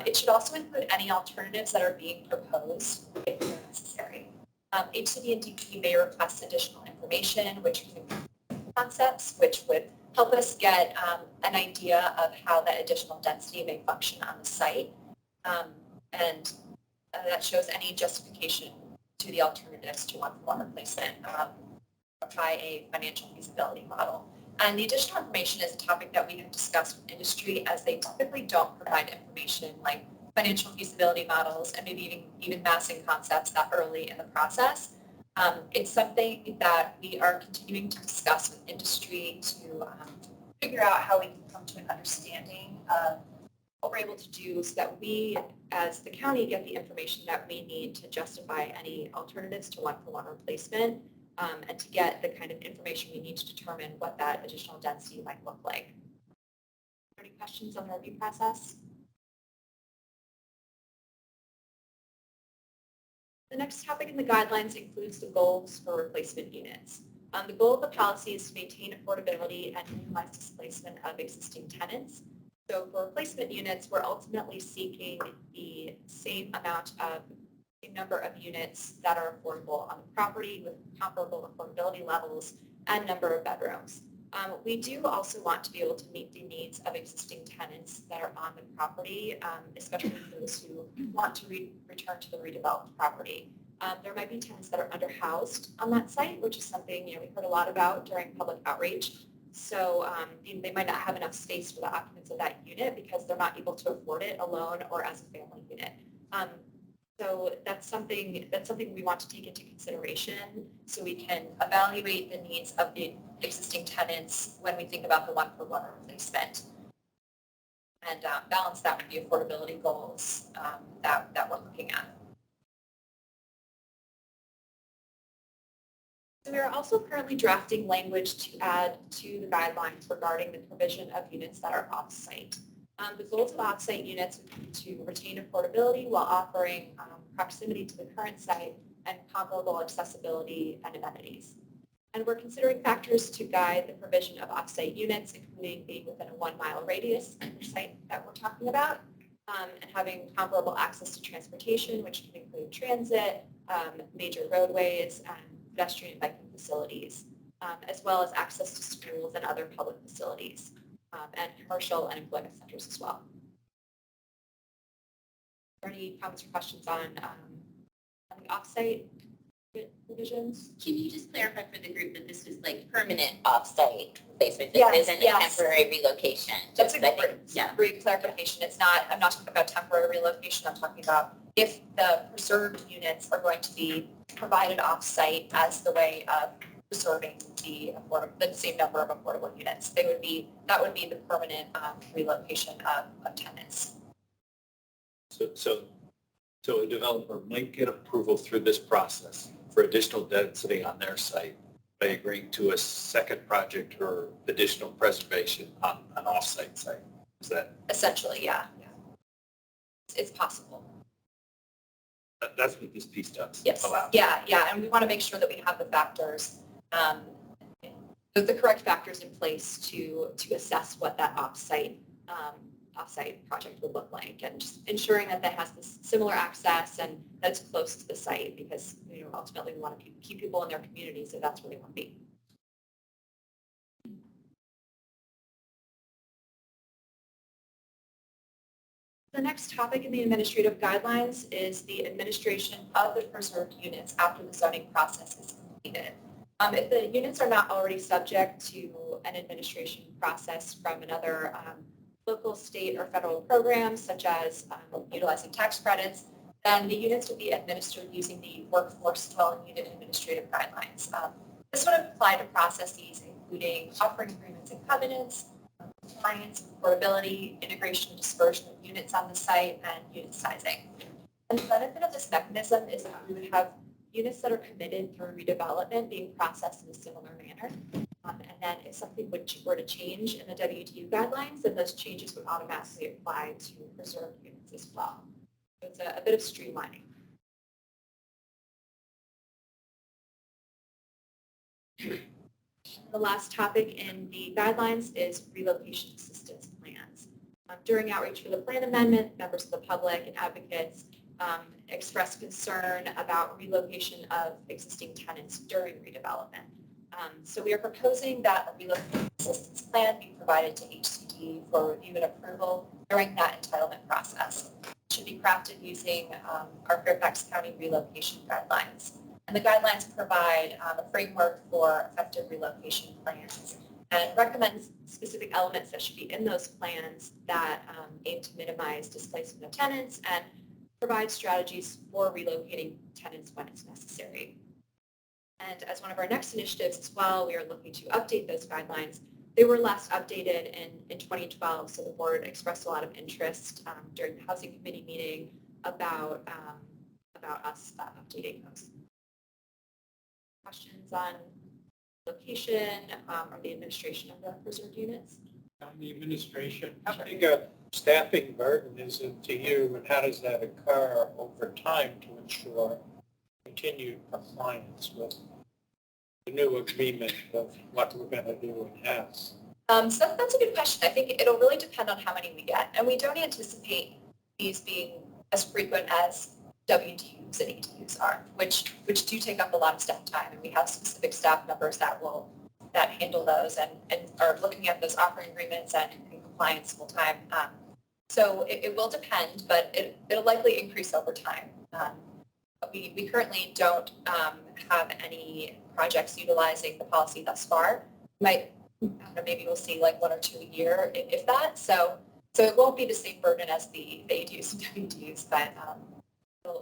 S19: It should also include any alternatives that are being proposed if necessary. HCD and DPD may request additional information, which can include concepts, which would help us get an idea of how that additional density may function on the site. And that shows any justification to the alternatives to one-for-one replacement by a financial feasibility model. And the additional information is a topic that we have discussed with industry, as they typically don't provide information like financial feasibility models and maybe even massing concepts that early in the process. It's something that we are continuing to discuss with industry to figure out how we can come to an understanding of what we're able to do so that we, as the county, get the information that we need to justify any alternatives to one-for-one replacement, and to get the kind of information we need to determine what that additional density might look like. Any questions on the review process? The next topic in the guidelines includes the goals for replacement units. The goal of the policy is to maintain affordability and minimize displacement of existing tenants. So for replacement units, we're ultimately seeking the same number of units that are affordable on the property with comparable affordability levels and number of bedrooms. We do also want to be able to meet the needs of existing tenants that are on the property, especially those who want to return to the redeveloped property. There might be tenants that are underhoused on that site, which is something we heard a lot about during public outreach. So they might not have enough space for the occupants of that unit because they're not able to afford it alone or as a family unit. So that's something we want to take into consideration so we can evaluate the needs of the existing tenants when we think about the one-for-one replacement. and balance that with the affordability goals that we're looking at. So we are also currently drafting language to add to the guidelines regarding the provision of units that are off-site. The goals of off-site units would be to retain affordability while offering proximity to the current site and comparable accessibility and amenities. And we're considering factors to guide the provision of off-site units, including being within a 1 mile radius of the site that we're talking about, and having comparable access to transportation, which can include transit, major roadways, and pedestrian and biking facilities, as well as access to schools and other public facilities, and commercial and employment centers as well. Are there any comments or questions on the off-site provisions?
S12: Can you just clarify for the group that this is like permanent off-site placement? This
S19: Yes,
S12: isn't
S19: yes.
S12: a temporary relocation?
S19: That's a
S12: Yeah.
S19: great clarification. It's not, I'm not talking about temporary relocation. I'm talking about if the preserved units are going to be provided off-site as the way of preserving the same number of affordable units. That would be the permanent relocation of tenants.
S11: So a developer might get approval through this process for additional density on their site by agreeing to a second project or additional preservation on an off-site site. Is that?
S19: Essentially, yeah. It's possible.
S11: That's what this piece does.
S19: Yes.
S11: Allow.
S19: Yeah. And we want to make sure that we have the factors, the correct factors in place to assess what that off-site project would look like, and just ensuring that has this similar access and that's close to the site, because ultimately we want to keep people in their communities if that's where they want to be. The next topic in the administrative guidelines is the administration of the preserved units after the zoning process is completed. If the units are not already subject to an administration process from another local, state, or federal programs, such as utilizing tax credits, then the units would be administered using the workforce dwelling unit administrative guidelines. This would apply to processes including offering agreements and covenants, compliance, affordability, integration and dispersion of units on the site, and unit sizing. And the benefit of this mechanism is that we would have units that are committed through redevelopment being processed in a similar manner. And then if something were to change in the WTU guidelines, then those changes would automatically apply to preserved units as well. So it's a bit of streamlining. The last topic in the guidelines is relocation assistance plans. During outreach for the plan amendment, members of the public and advocates expressed concern about relocation of existing tenants during redevelopment. So we are proposing that a relocation assistance plan be provided to HCD for review and approval during that entitlement process. It should be crafted using our Fairfax County relocation guidelines. And the guidelines provide a framework for effective relocation plans and recommends specific elements that should be in those plans that aim to minimize displacement of tenants and provide strategies for relocating tenants when it's necessary. And as one of our next initiatives as well, we are looking to update those guidelines. They were last updated in 2012, so the board expressed a lot of interest during the Housing Committee meeting about us updating those. Questions on location or the administration of the preserved units?
S10: On the administration, how big a staffing burden is it to you, and how does that occur over time to ensure continued compliance with the new agreement of what we're going to do in-house?
S19: So that's a good question. I think it'll really depend on how many we get, and we don't anticipate these being as frequent as WTUs and ATUs are, which do take up a lot of staff time, and we have specific staff members that handle those and are looking at those offering agreements and compliance full time. So it will depend, but it'll likely increase over time. But we currently don't have any projects utilizing the policy thus far. Maybe we'll see like 1 or 2 a year, if that. So it won't be the same burden as the ADUs and WDUs, but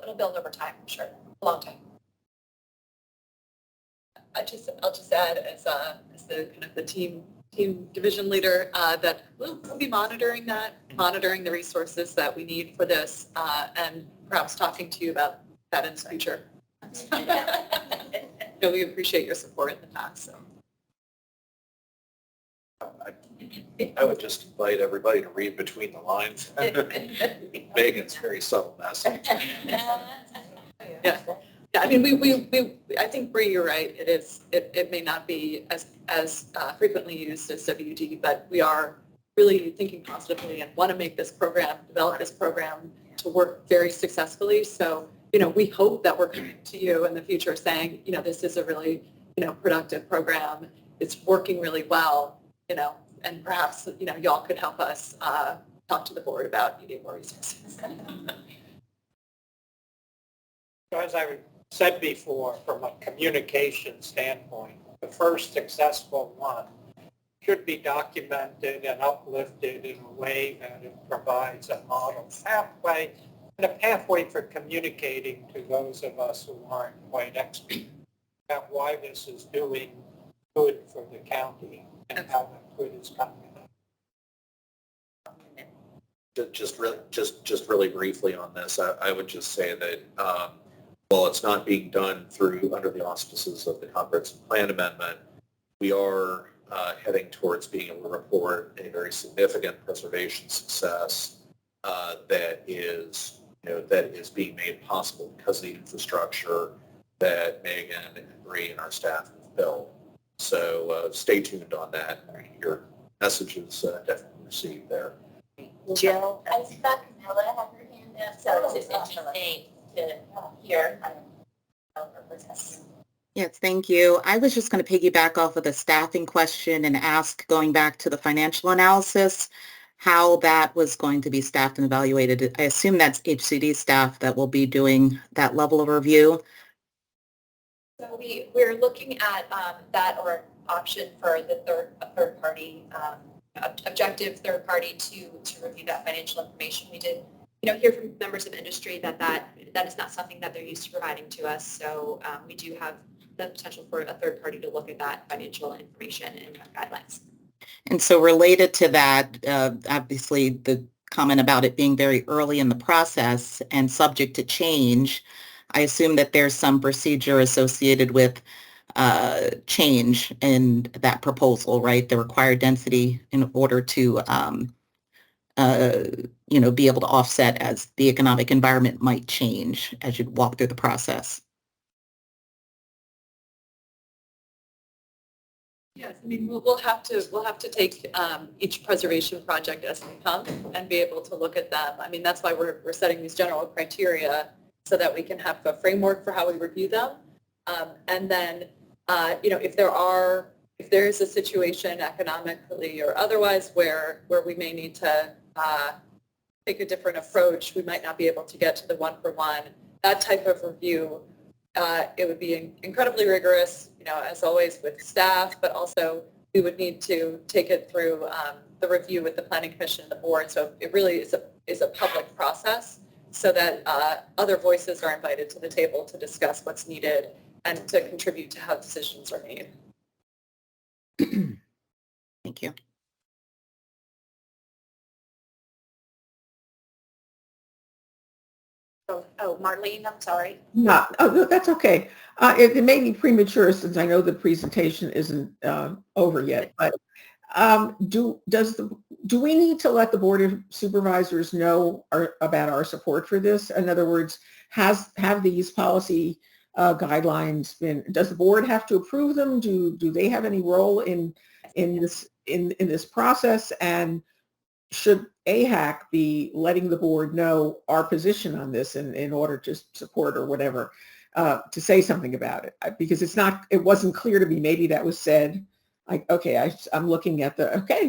S19: it'll build over time, I'm sure, a long time. I'll just add as the kind of the team
S14: team division leader, that we'll be monitoring that, monitoring the resources that we need for this, and perhaps talking to you about that in the future. We appreciate your support in the past. So.
S11: I would just invite everybody to read between the lines. Megan's very subtle message.
S14: Yeah. Yeah, I mean, I think, Bree, you're right. It may not be as frequently used as WD, but we are really thinking positively and want to make this program, develop this program to work very successfully. So, we hope that we're coming to you in the future saying, this is a really, productive program. It's working really well, and perhaps, y'all could help us talk to the board about needing more resources.
S10: As I said before, from a communication standpoint, the first successful one should be documented and uplifted in a way that it provides a model pathway and a pathway for communicating to those of us who aren't quite expert about why this is doing good for the county and how that good is coming.
S11: Just really briefly on this, I would just say that while it's not being done under the auspices of the Comprehensive Plan Amendment, we are heading towards being able to report a very significant preservation success that is being made possible because of the infrastructure that Megan and Bree and our staff have built. So stay tuned on that. Your message is definitely received there.
S16: Jill, I saw Camilla have her hand up, so it's just interesting to hear her process.
S4: Yes, thank you. I was just going to piggyback off of the staffing question and ask, going back to the financial analysis, how that was going to be staffed and evaluated. I assume that's HCD staff that will be doing that level of review.
S19: So we're looking at that or option for the third party, objective third party to review that financial information. We did, hear from members of industry that is not something that they're used to providing to us. So we do have the potential for a third party to look at that financial information and guidelines.
S4: And so related to that, obviously the comment about it being very early in the process and subject to change, I assume that there's some procedure associated with change in that proposal, right? The required density in order to, be able to offset as the economic environment might change as you walk through the process.
S14: Yes, I mean, we'll have to take each preservation project as they come and be able to look at them. I mean, that's why we're setting these general criteria so that we can have a framework for how we review them. And then, if there is a situation economically or otherwise where we may need to take a different approach, we might not be able to get to the one-for-one. That type of review, it would be incredibly rigorous, as always with staff, but also we would need to take it through the review with the Planning Commission and the board. So it really is a public process so that other voices are invited to the table to discuss what's needed and to contribute to how decisions are made.
S4: Thank you.
S1: Oh, Marlene, I'm sorry.
S2: No, that's okay. It may be premature since I know the presentation isn't over yet, but do we need to let the Board of Supervisors know about our support for this? In other words, have these policy guidelines been, does the board have to approve them? Do they have any role in this process? And should AHAC be letting the board know our position on this in order to support or whatever, to say something about it? Because it wasn't clear to me. Maybe that was said. Like, okay, I'm looking at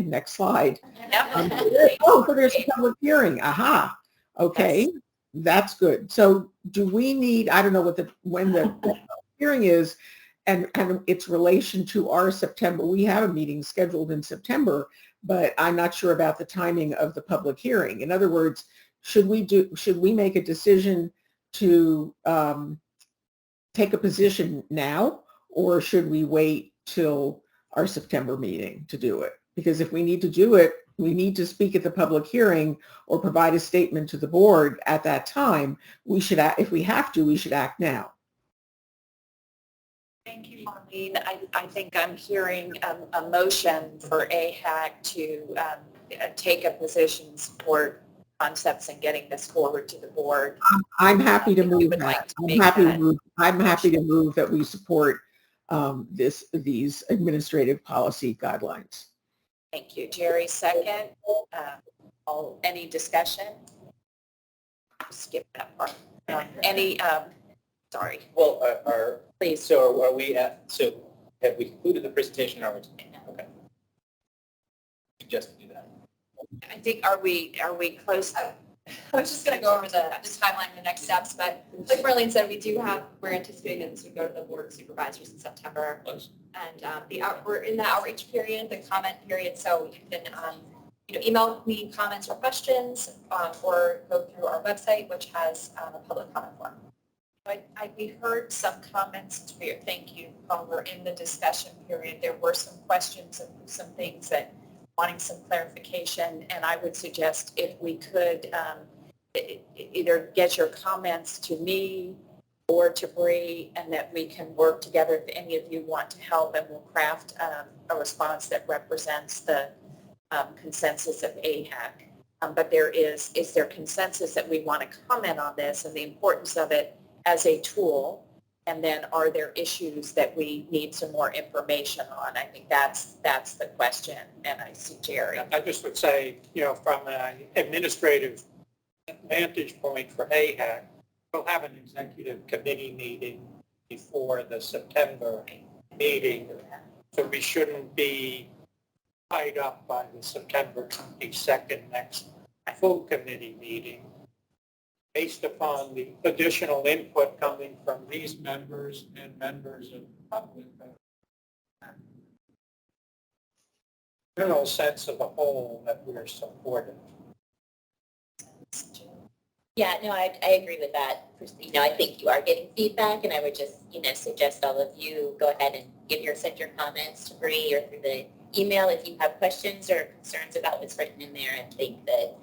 S2: next slide. There's a public hearing. Aha. Okay, yes. That's good. So do we need, I don't know when the hearing is and its relation to our September. We have a meeting scheduled in September, but I'm not sure about the timing of the public hearing. In other words, should we make a decision to take a position now, or should we wait till our September meeting to do it. Because if we need to do it, we need to speak at the public hearing or provide a statement to the board at that time. We should, if we have to, we should act now.
S1: Thank you, Marlene. I think I'm hearing a motion for AHAC to take a position, support concepts and getting this forward to the board.
S2: I'm happy to move
S1: would
S2: that.
S1: like to
S2: I'm
S1: make
S2: happy to
S1: that
S2: move. I'm happy to move that we support these administrative policy guidelines.
S1: Thank you. Jerry, second. Any discussion? Skip that part. Sorry.
S15: Well,
S1: Please.
S15: So are we so have we concluded the presentation? Or are we, okay. Suggest we do that.
S1: I think, are we close?
S19: I was just going to go over the timeline, the next steps, but like Marlene said, we're anticipating that this would go to the board of supervisors in September. And we're in the outreach period, the comment period, so you can email me comments or questions or go through our website, which has a public comment form.
S1: We heard some comments, thank you, while we're in the discussion period. There were some questions and some things that wanting some clarification, and I would suggest if we could either get your comments to me or to Bree, and that we can work together if any of you want to help, and we'll craft a response that represents the consensus of AHAC. But is there consensus that we want to comment on this and the importance of it as a tool? And then are there issues that we need some more information on? I think that's the question. And I see Jerry.
S10: I just would say, from an administrative vantage point for AHAC, we'll have an executive committee meeting before the September meeting. So we shouldn't be tied up by the September 22nd next full committee meeting. Based upon the additional input coming from these members and members of the public. General sense of the whole that we're supportive.
S12: Yeah, no, I agree with that. I think you are getting feedback, and I would just, suggest all of you go ahead and send your comments to Bree or through the email if you have questions or concerns about what's written in there, and think that,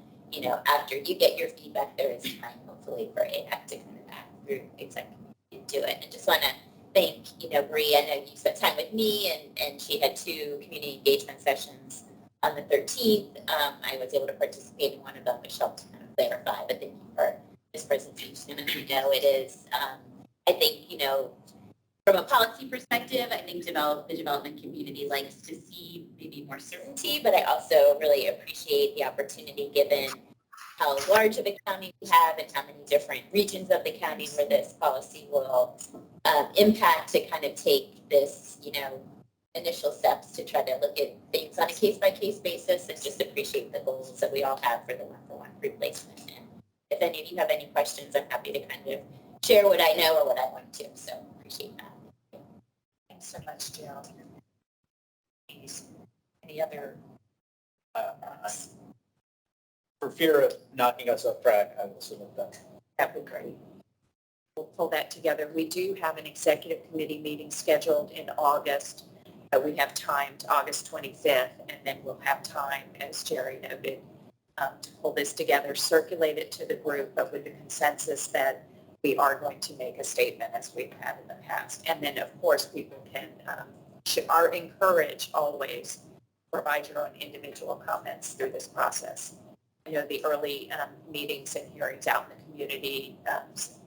S12: after you get your feedback, there is time, hopefully, for AHAC to come back through executive and do it. And just want to thank, Bree. I know you spent time with me, and she had 2 community engagement sessions on the 13th. I was able to participate in one of them, which helped kind of clarify, but thank you for this presentation. And it is, I think, from a policy perspective, I think the development community likes to see maybe more certainty, but I also really appreciate the opportunity given how large of a county we have and how many different regions of the county where this policy will impact, to kind of take this, initial steps to try to look at things on a case-by-case basis, and just appreciate the goals that we all have for the one-for-one replacement. And if any of you have any questions, I'm happy to kind of share what I know or what I want to, so appreciate that.
S1: Thanks so much, Jill. Any other?
S15: For fear of knocking us off track, I will submit that.
S1: That would be great. We'll pull that together. We do have an executive committee meeting scheduled in August. We have time to August 25th, and then we'll have time, as Jerry noted, to pull this together, circulate it to the group, but with the consensus that we are going to make a statement as we've had in the past. And then, of course, people are encouraged always to provide your own individual comments through this process. The early meetings and hearings out in the community,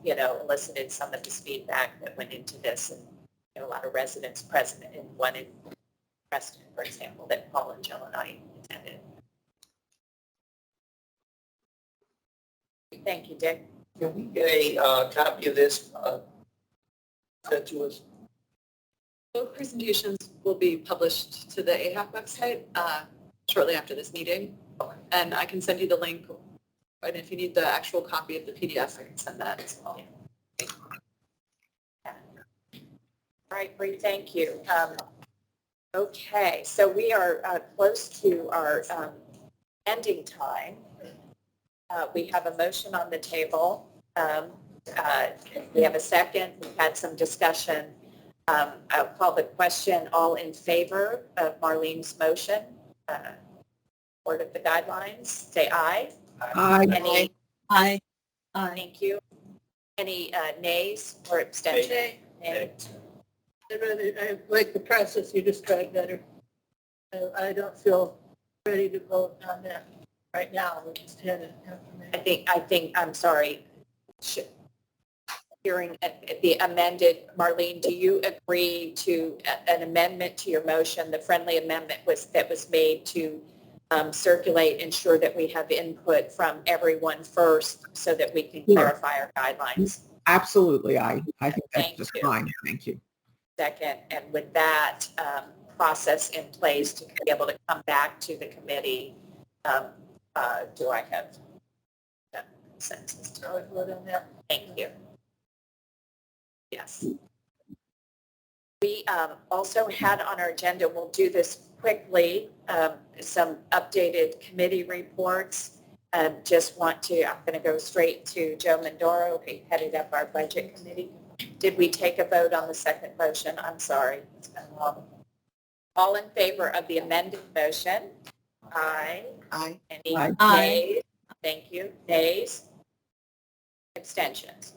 S1: elicited some of this feedback that went into this, and a lot of residents present, and one in Preston, for example, that Paul and Jill and I attended. Thank you, Dick.
S13: Can we get a copy of this sent to us?
S18: Both presentations will be published to the AHAC website shortly after this meeting. And I can send you the link. And if you need the actual copy of the PDF, I can send that as well.
S1: All right, Bree, thank you. Okay, so we are close to our ending time. We have a motion on the table. We have a second. We've had some discussion. I'll call the question. All in favor of Marlene's motion, support of the guidelines, say aye.
S2: Aye.
S1: Any,
S5: Aye.
S1: thank you. Any nays or abstentions? Nay.
S17: I like the process you described better. I don't feel ready to vote on that right now. We just had it.
S1: I'm sorry. Hearing the amended, Marlene, do you agree to an amendment to your motion? The friendly amendment that was made to circulate, ensure that we have input from everyone first so that we can clarify our guidelines.
S2: Absolutely. I think that's just fine. Thank you.
S1: Second, and with that process in place to be able to come back to the committee, do I have consensus to vote on that? Thank you. Yes. We also had on our agenda, we'll do this quickly, some updated committee reports. Just want to, I'm going to go straight to Joe Mindoro, who headed up our budget committee. Did we take a vote on the second motion? I'm sorry. It's been long. All in favor of the amended motion? Aye.
S4: Aye.
S1: Any
S5: Aye.
S1: nays? Thank you. Nays? Abstentions?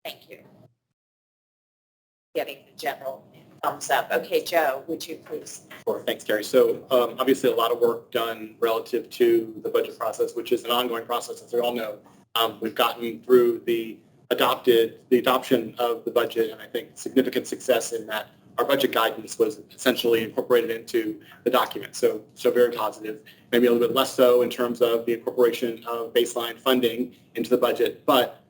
S1: Thank you. Getting the general thumbs up. Okay, Joe, would you please?
S6: Sure. Thanks, Carrie. So obviously a lot of work done relative to the budget process, which is an ongoing process, as we all know. We've gotten through the adoption of the budget, and I think significant success in that our budget guidance was essentially incorporated into the document. So very positive. Maybe a little bit less so in terms of the incorporation of baseline funding into the budget, but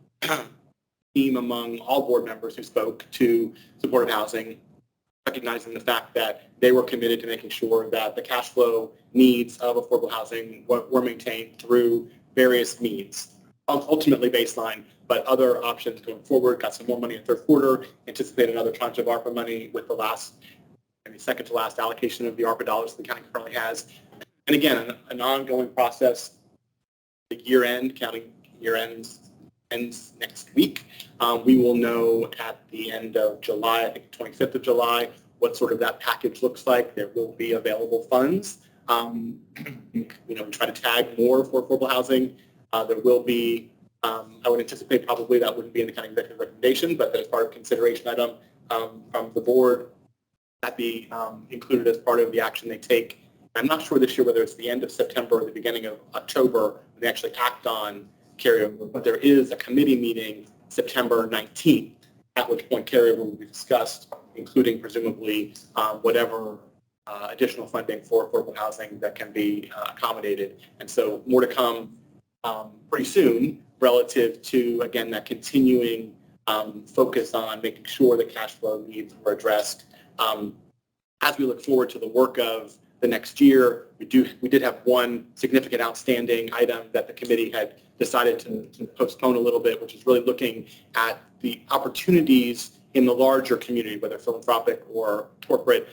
S6: theme among all board members who spoke to supportive housing, recognizing the fact that they were committed to making sure that the cash flow needs of affordable housing were maintained through various means. Ultimately baseline, but other options going forward. Got some more money in third quarter, anticipate another tranche of ARPA money with the last, maybe second to last allocation of the ARPA dollars the county currently has. And again, an ongoing process. The year end, counting year ends next week. We will know at the end of July, I think 25th of July, what sort of that package looks like. There will be available funds. We try to tag more for affordable housing. There will be, I would anticipate probably that wouldn't be in the county executive recommendation, but that as part of consideration item from the board, that be included as part of the action they take. I'm not sure this year whether it's the end of September or the beginning of October when they actually act on carryover, but there is a committee meeting September 19th, at which point carryover will be discussed, including presumably whatever additional funding for affordable housing that can be accommodated. And so more to come pretty soon relative to, again, that continuing focus on making sure the cash flow needs are addressed. As we look forward to the work of the next year, we did have one significant outstanding item that the committee had decided to postpone a little bit, which is really looking at the opportunities in the larger community, whether philanthropic or corporate,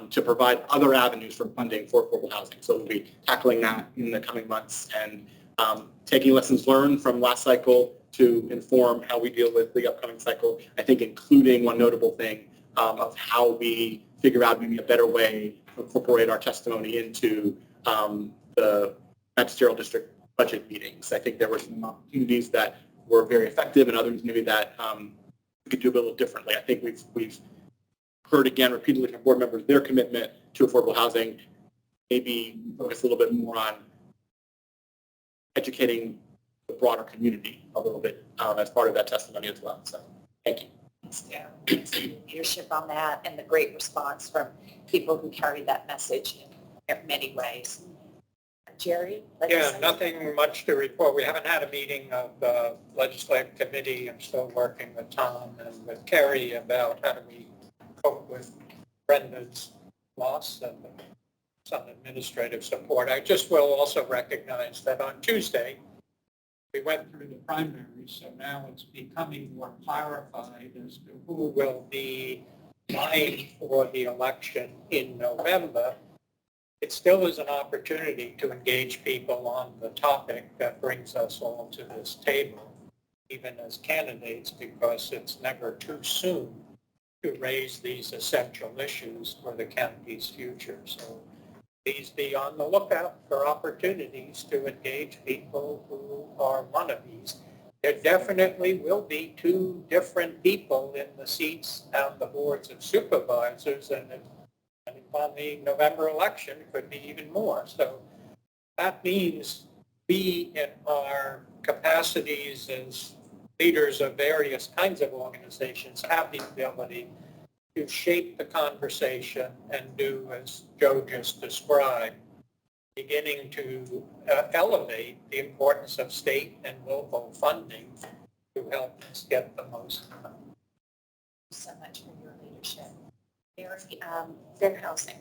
S6: to provide other avenues for funding for affordable housing. So we'll be tackling that in the coming months and taking lessons learned from last cycle to inform how we deal with the upcoming cycle. I think including one notable thing of how we figure out maybe a better way to incorporate our testimony into the magisterial district budget meetings. I think there were some opportunities that were very effective and others maybe that we could do a little differently. I think we've heard again repeatedly from board members their commitment to affordable housing, maybe focus a little bit more on educating the broader community a little bit as part of that testimony as well. So thank you.
S1: Thanks for your leadership on that and the great response from people who carry that message in many ways. Jerry?
S10: Yeah, nothing much to report. We haven't had a meeting of the legislative committee. I'm still working with Tom and with Kerry about how do we cope with Brenda's loss and some administrative support. I just will also recognize that on Tuesday, we went through the primaries, so now it's becoming more clarified as to who will be vying for the election in November. It still is an opportunity to engage people on the topic that brings us all to this table, even as candidates, because it's never too soon to raise these essential issues for the county's future. So please be on the lookout for opportunities to engage people who are one of these. There definitely will be two different people in the seats on the boards of supervisors, and on the November election, it could be even more. So that means we, in our capacities as leaders of various kinds of organizations, have the ability to shape the conversation and do, as Joe just described, beginning to elevate the importance of state and local funding to help us get the most done.
S1: Thank you so much for your leadership. Mary, fair housing.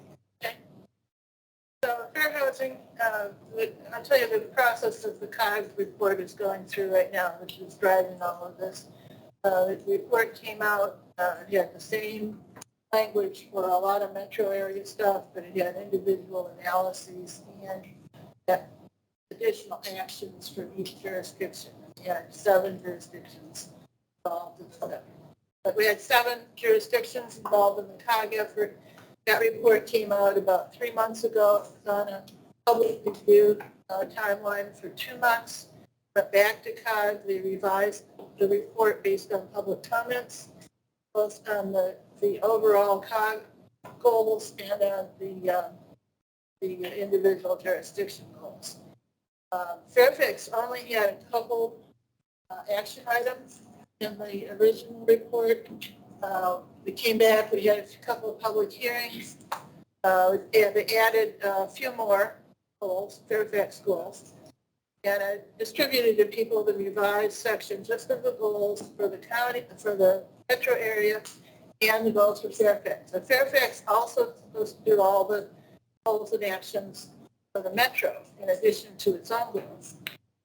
S17: So fair housing, I'll tell you the process of the COG report is going through right now, which is driving all of this. The report came out, it had the same language for a lot of metro area stuff, but it had individual analyses and additional actions for each jurisdiction. We had 7 jurisdictions involved in that. But we had 7 jurisdictions involved in the COG effort. That report came out about 3 months ago. It was on a public review timeline for 2 months. Went back to COG. They revised the report based on public comments, both on the overall COG goals and on the individual jurisdiction goals. Fairfax only had a couple action items in the original report. We came back, we had a couple of public hearings, and they added a few more goals, Fairfax goals. And I distributed to people the revised section just of the goals for the county, for the metro area, and the goals for Fairfax. And Fairfax also is supposed to do all the goals and actions for the metro in addition to its own goals.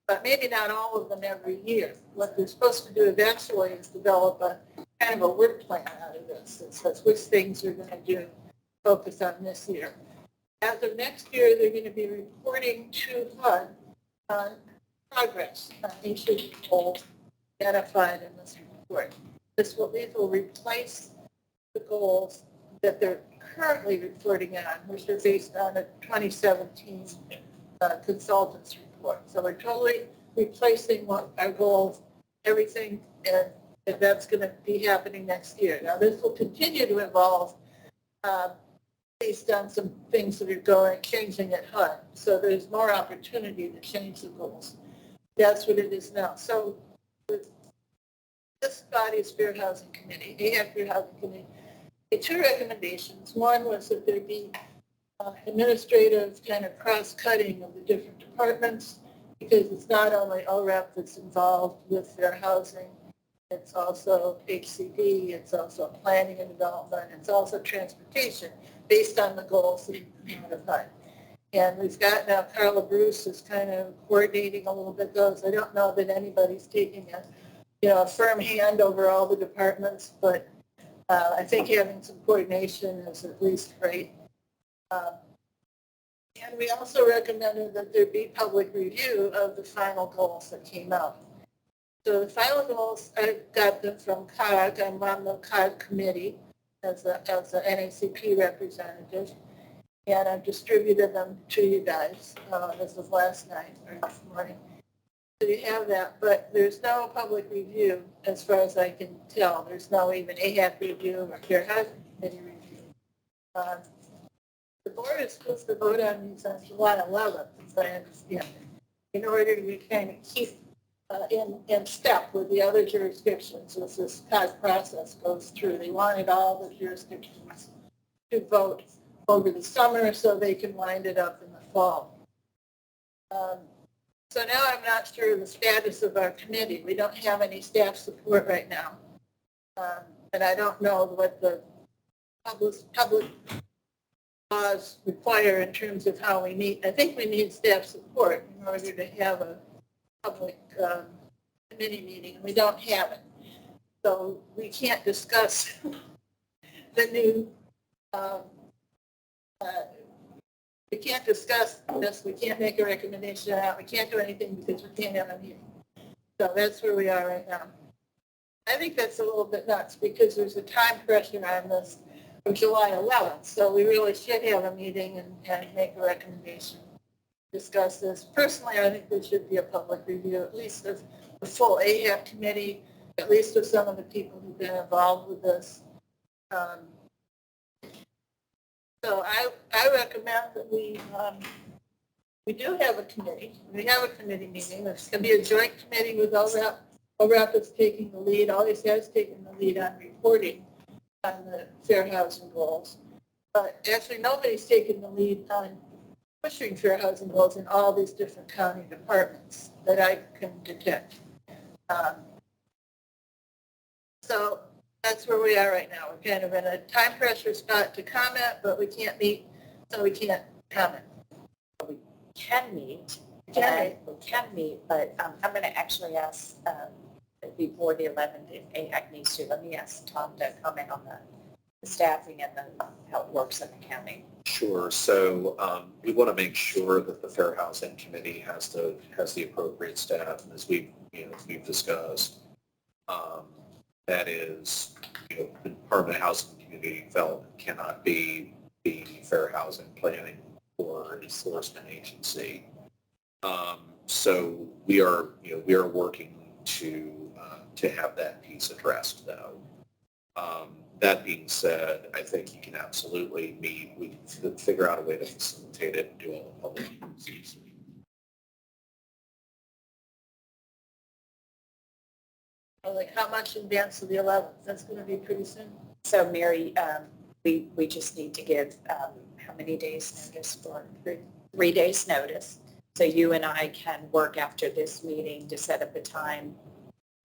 S17: But maybe not all of them every year. What they're supposed to do eventually is develop a kind of a work plan out of this. It says which things they're going to do, focus on this year. As of next year, they're going to be reporting to HUD on progress on each of the goals identified in this report. These will replace the goals that they're currently reporting on, which are based on a 2017 consultants report. So we're totally replacing what our goals, everything, and that's going to be happening next year. Now, this will continue to evolve based on some things that are changing at HUD. So there's more opportunity to change the goals. That's what it is now. So this body's Fair Housing Committee, AHAC Fair Housing Committee, made 2 recommendations. One was that there be administrative kind of cross-cutting of the different departments, because it's not only OREP that's involved with fair housing, it's also HCD, it's also planning and development, it's also transportation, based on the goals that you identified. And we've got now Carla Bruce is kind of coordinating a little bit those. I don't know that anybody's taking a firm hand over all the departments, but I think having some coordination is at least great. And we also recommended that there be public review of the final goals that came out. So the final goals, I got them from COG. I'm on the COG committee as an NACP representative, and I've distributed them to you guys as of last night or this morning. So you have that, but there's no public review as far as I can tell. There's no even AHAC review or Fair Housing Committee review. The board is supposed to vote on these on July 11th, as I understand it, in order to kind of keep in step with the other jurisdictions as this COG process goes through. They wanted all the jurisdictions to vote over the summer so they can wind it up in the fall. So now I'm not sure the status of our committee. We don't have any staff support right now. And I don't know what the public laws require in terms of how we meet. I think we need staff support in order to have a public committee meeting, and we don't have it. So we can't discuss the new, we can't discuss this, we can't make a recommendation out, we can't do anything because we can't have a meeting. So that's where we are right now. I think that's a little bit nuts because there's a time pressure on this from July 11th. So we really should have a meeting and make a recommendation, discuss this. Personally, I think there should be a public review, at least of the full AHAC committee, at least of some of the people who've been involved with this. So I recommend that we do have a committee. We have a committee meeting. It's going to be a joint committee with ORAP. ORAP is taking the lead, always has taken the lead on reporting on the fair housing goals. But actually, nobody's taken the lead on pushing fair housing goals in all these different county departments that I can detect. So that's where we are right now. We're kind of in a time pressure spot to comment, but we can't meet, so we can't comment.
S1: We can meet. We can meet, but I'm going to actually ask before the 11th if AHAC needs to. Let me ask Tom to comment on the staffing and how it works in the county.
S11: Sure. So we want to make sure that the Fair Housing Committee has the appropriate staff, and as we've discussed, that is, the Department of Housing and Community Development cannot be the fair housing planning or enforcement agency. So we are working to have that piece addressed, though. That being said, I think you can absolutely meet. We can figure out a way to facilitate it and do all the public hearings.
S17: Like how much in advance of the 11th? That's going to be pretty soon.
S1: So Mary, we just need to give how many days notice for 3 days notice. So you and I can work after this meeting to set up a time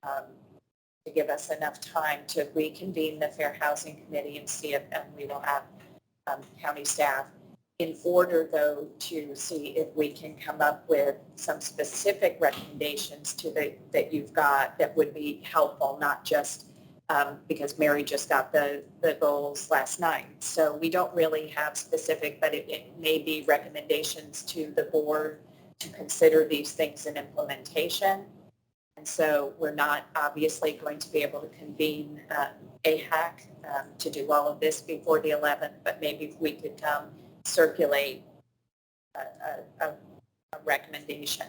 S1: to give us enough time to reconvene the Fair Housing Committee and see if we will have county staff in order, though, to see if we can come up with some specific recommendations that you've got that would be helpful, not just because Mary just got the goals last night. So we don't really have specific, but it may be recommendations to the board to consider these things in implementation. And so we're not obviously going to be able to convene AHAC to do all of this before the 11th, but maybe if we could circulate a recommendation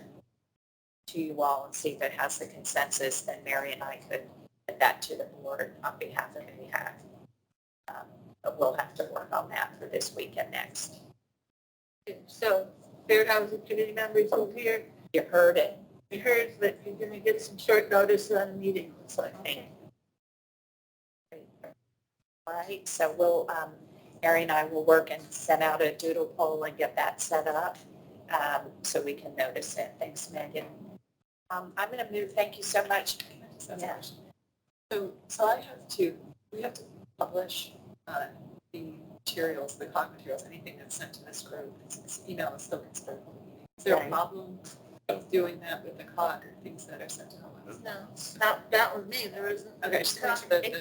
S1: to you all and see if it has the consensus, then Mary and I could get that to the board on behalf of AHAC. But we'll have to work on that for this week and next.
S17: So Fair Housing Committee members will hear.
S1: You heard it.
S17: We heard that you're going to get some short notice on a meeting. Looks like.
S1: Okay. All right. So we'll, Mary and I will work and send out a doodle poll and get that set up so we can notice it. Thanks, Megan. I'm going to move. Thank you so much. Yeah.
S18: So we have to publish the materials, the COG materials, anything that's sent to this group. It's email is still considered. Is there a problem of doing that with the COG or things that are sent to homeless?
S17: No, not with me. There isn't.
S18: Okay, just make sure that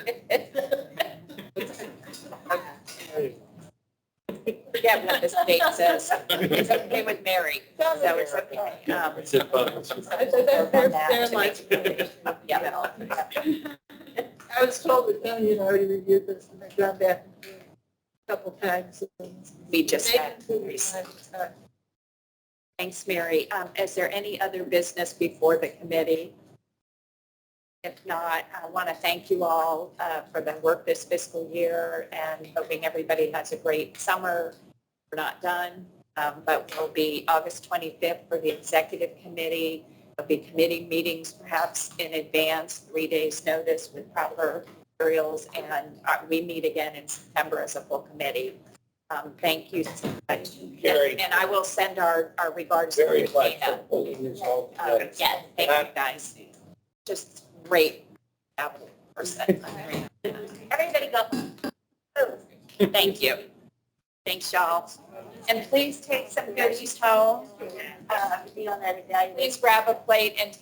S1: Forget what this date says. It's okay with Mary, so it's okay.
S17: I was told that Tony had already reviewed this and they've gone back a couple times.
S1: We just had. Thanks, Mary. Is there any other business before the committee? If not, I want to thank you all for the work this fiscal year and hoping everybody has a great summer. We're not done, but we'll be August 25th for the executive committee. There'll be committee meetings perhaps in advance, 3 days notice with proper materials, and we meet again in September as a full committee. Thank you so much. And I will send our regards to Christina. Yeah, thank you guys. Just great person. Everybody go. Oh, thank you. Thanks, y'all. And please take some goodies home. Please grab a plate and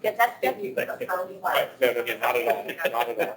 S1: get that.
S6: No, not at all. Not at all.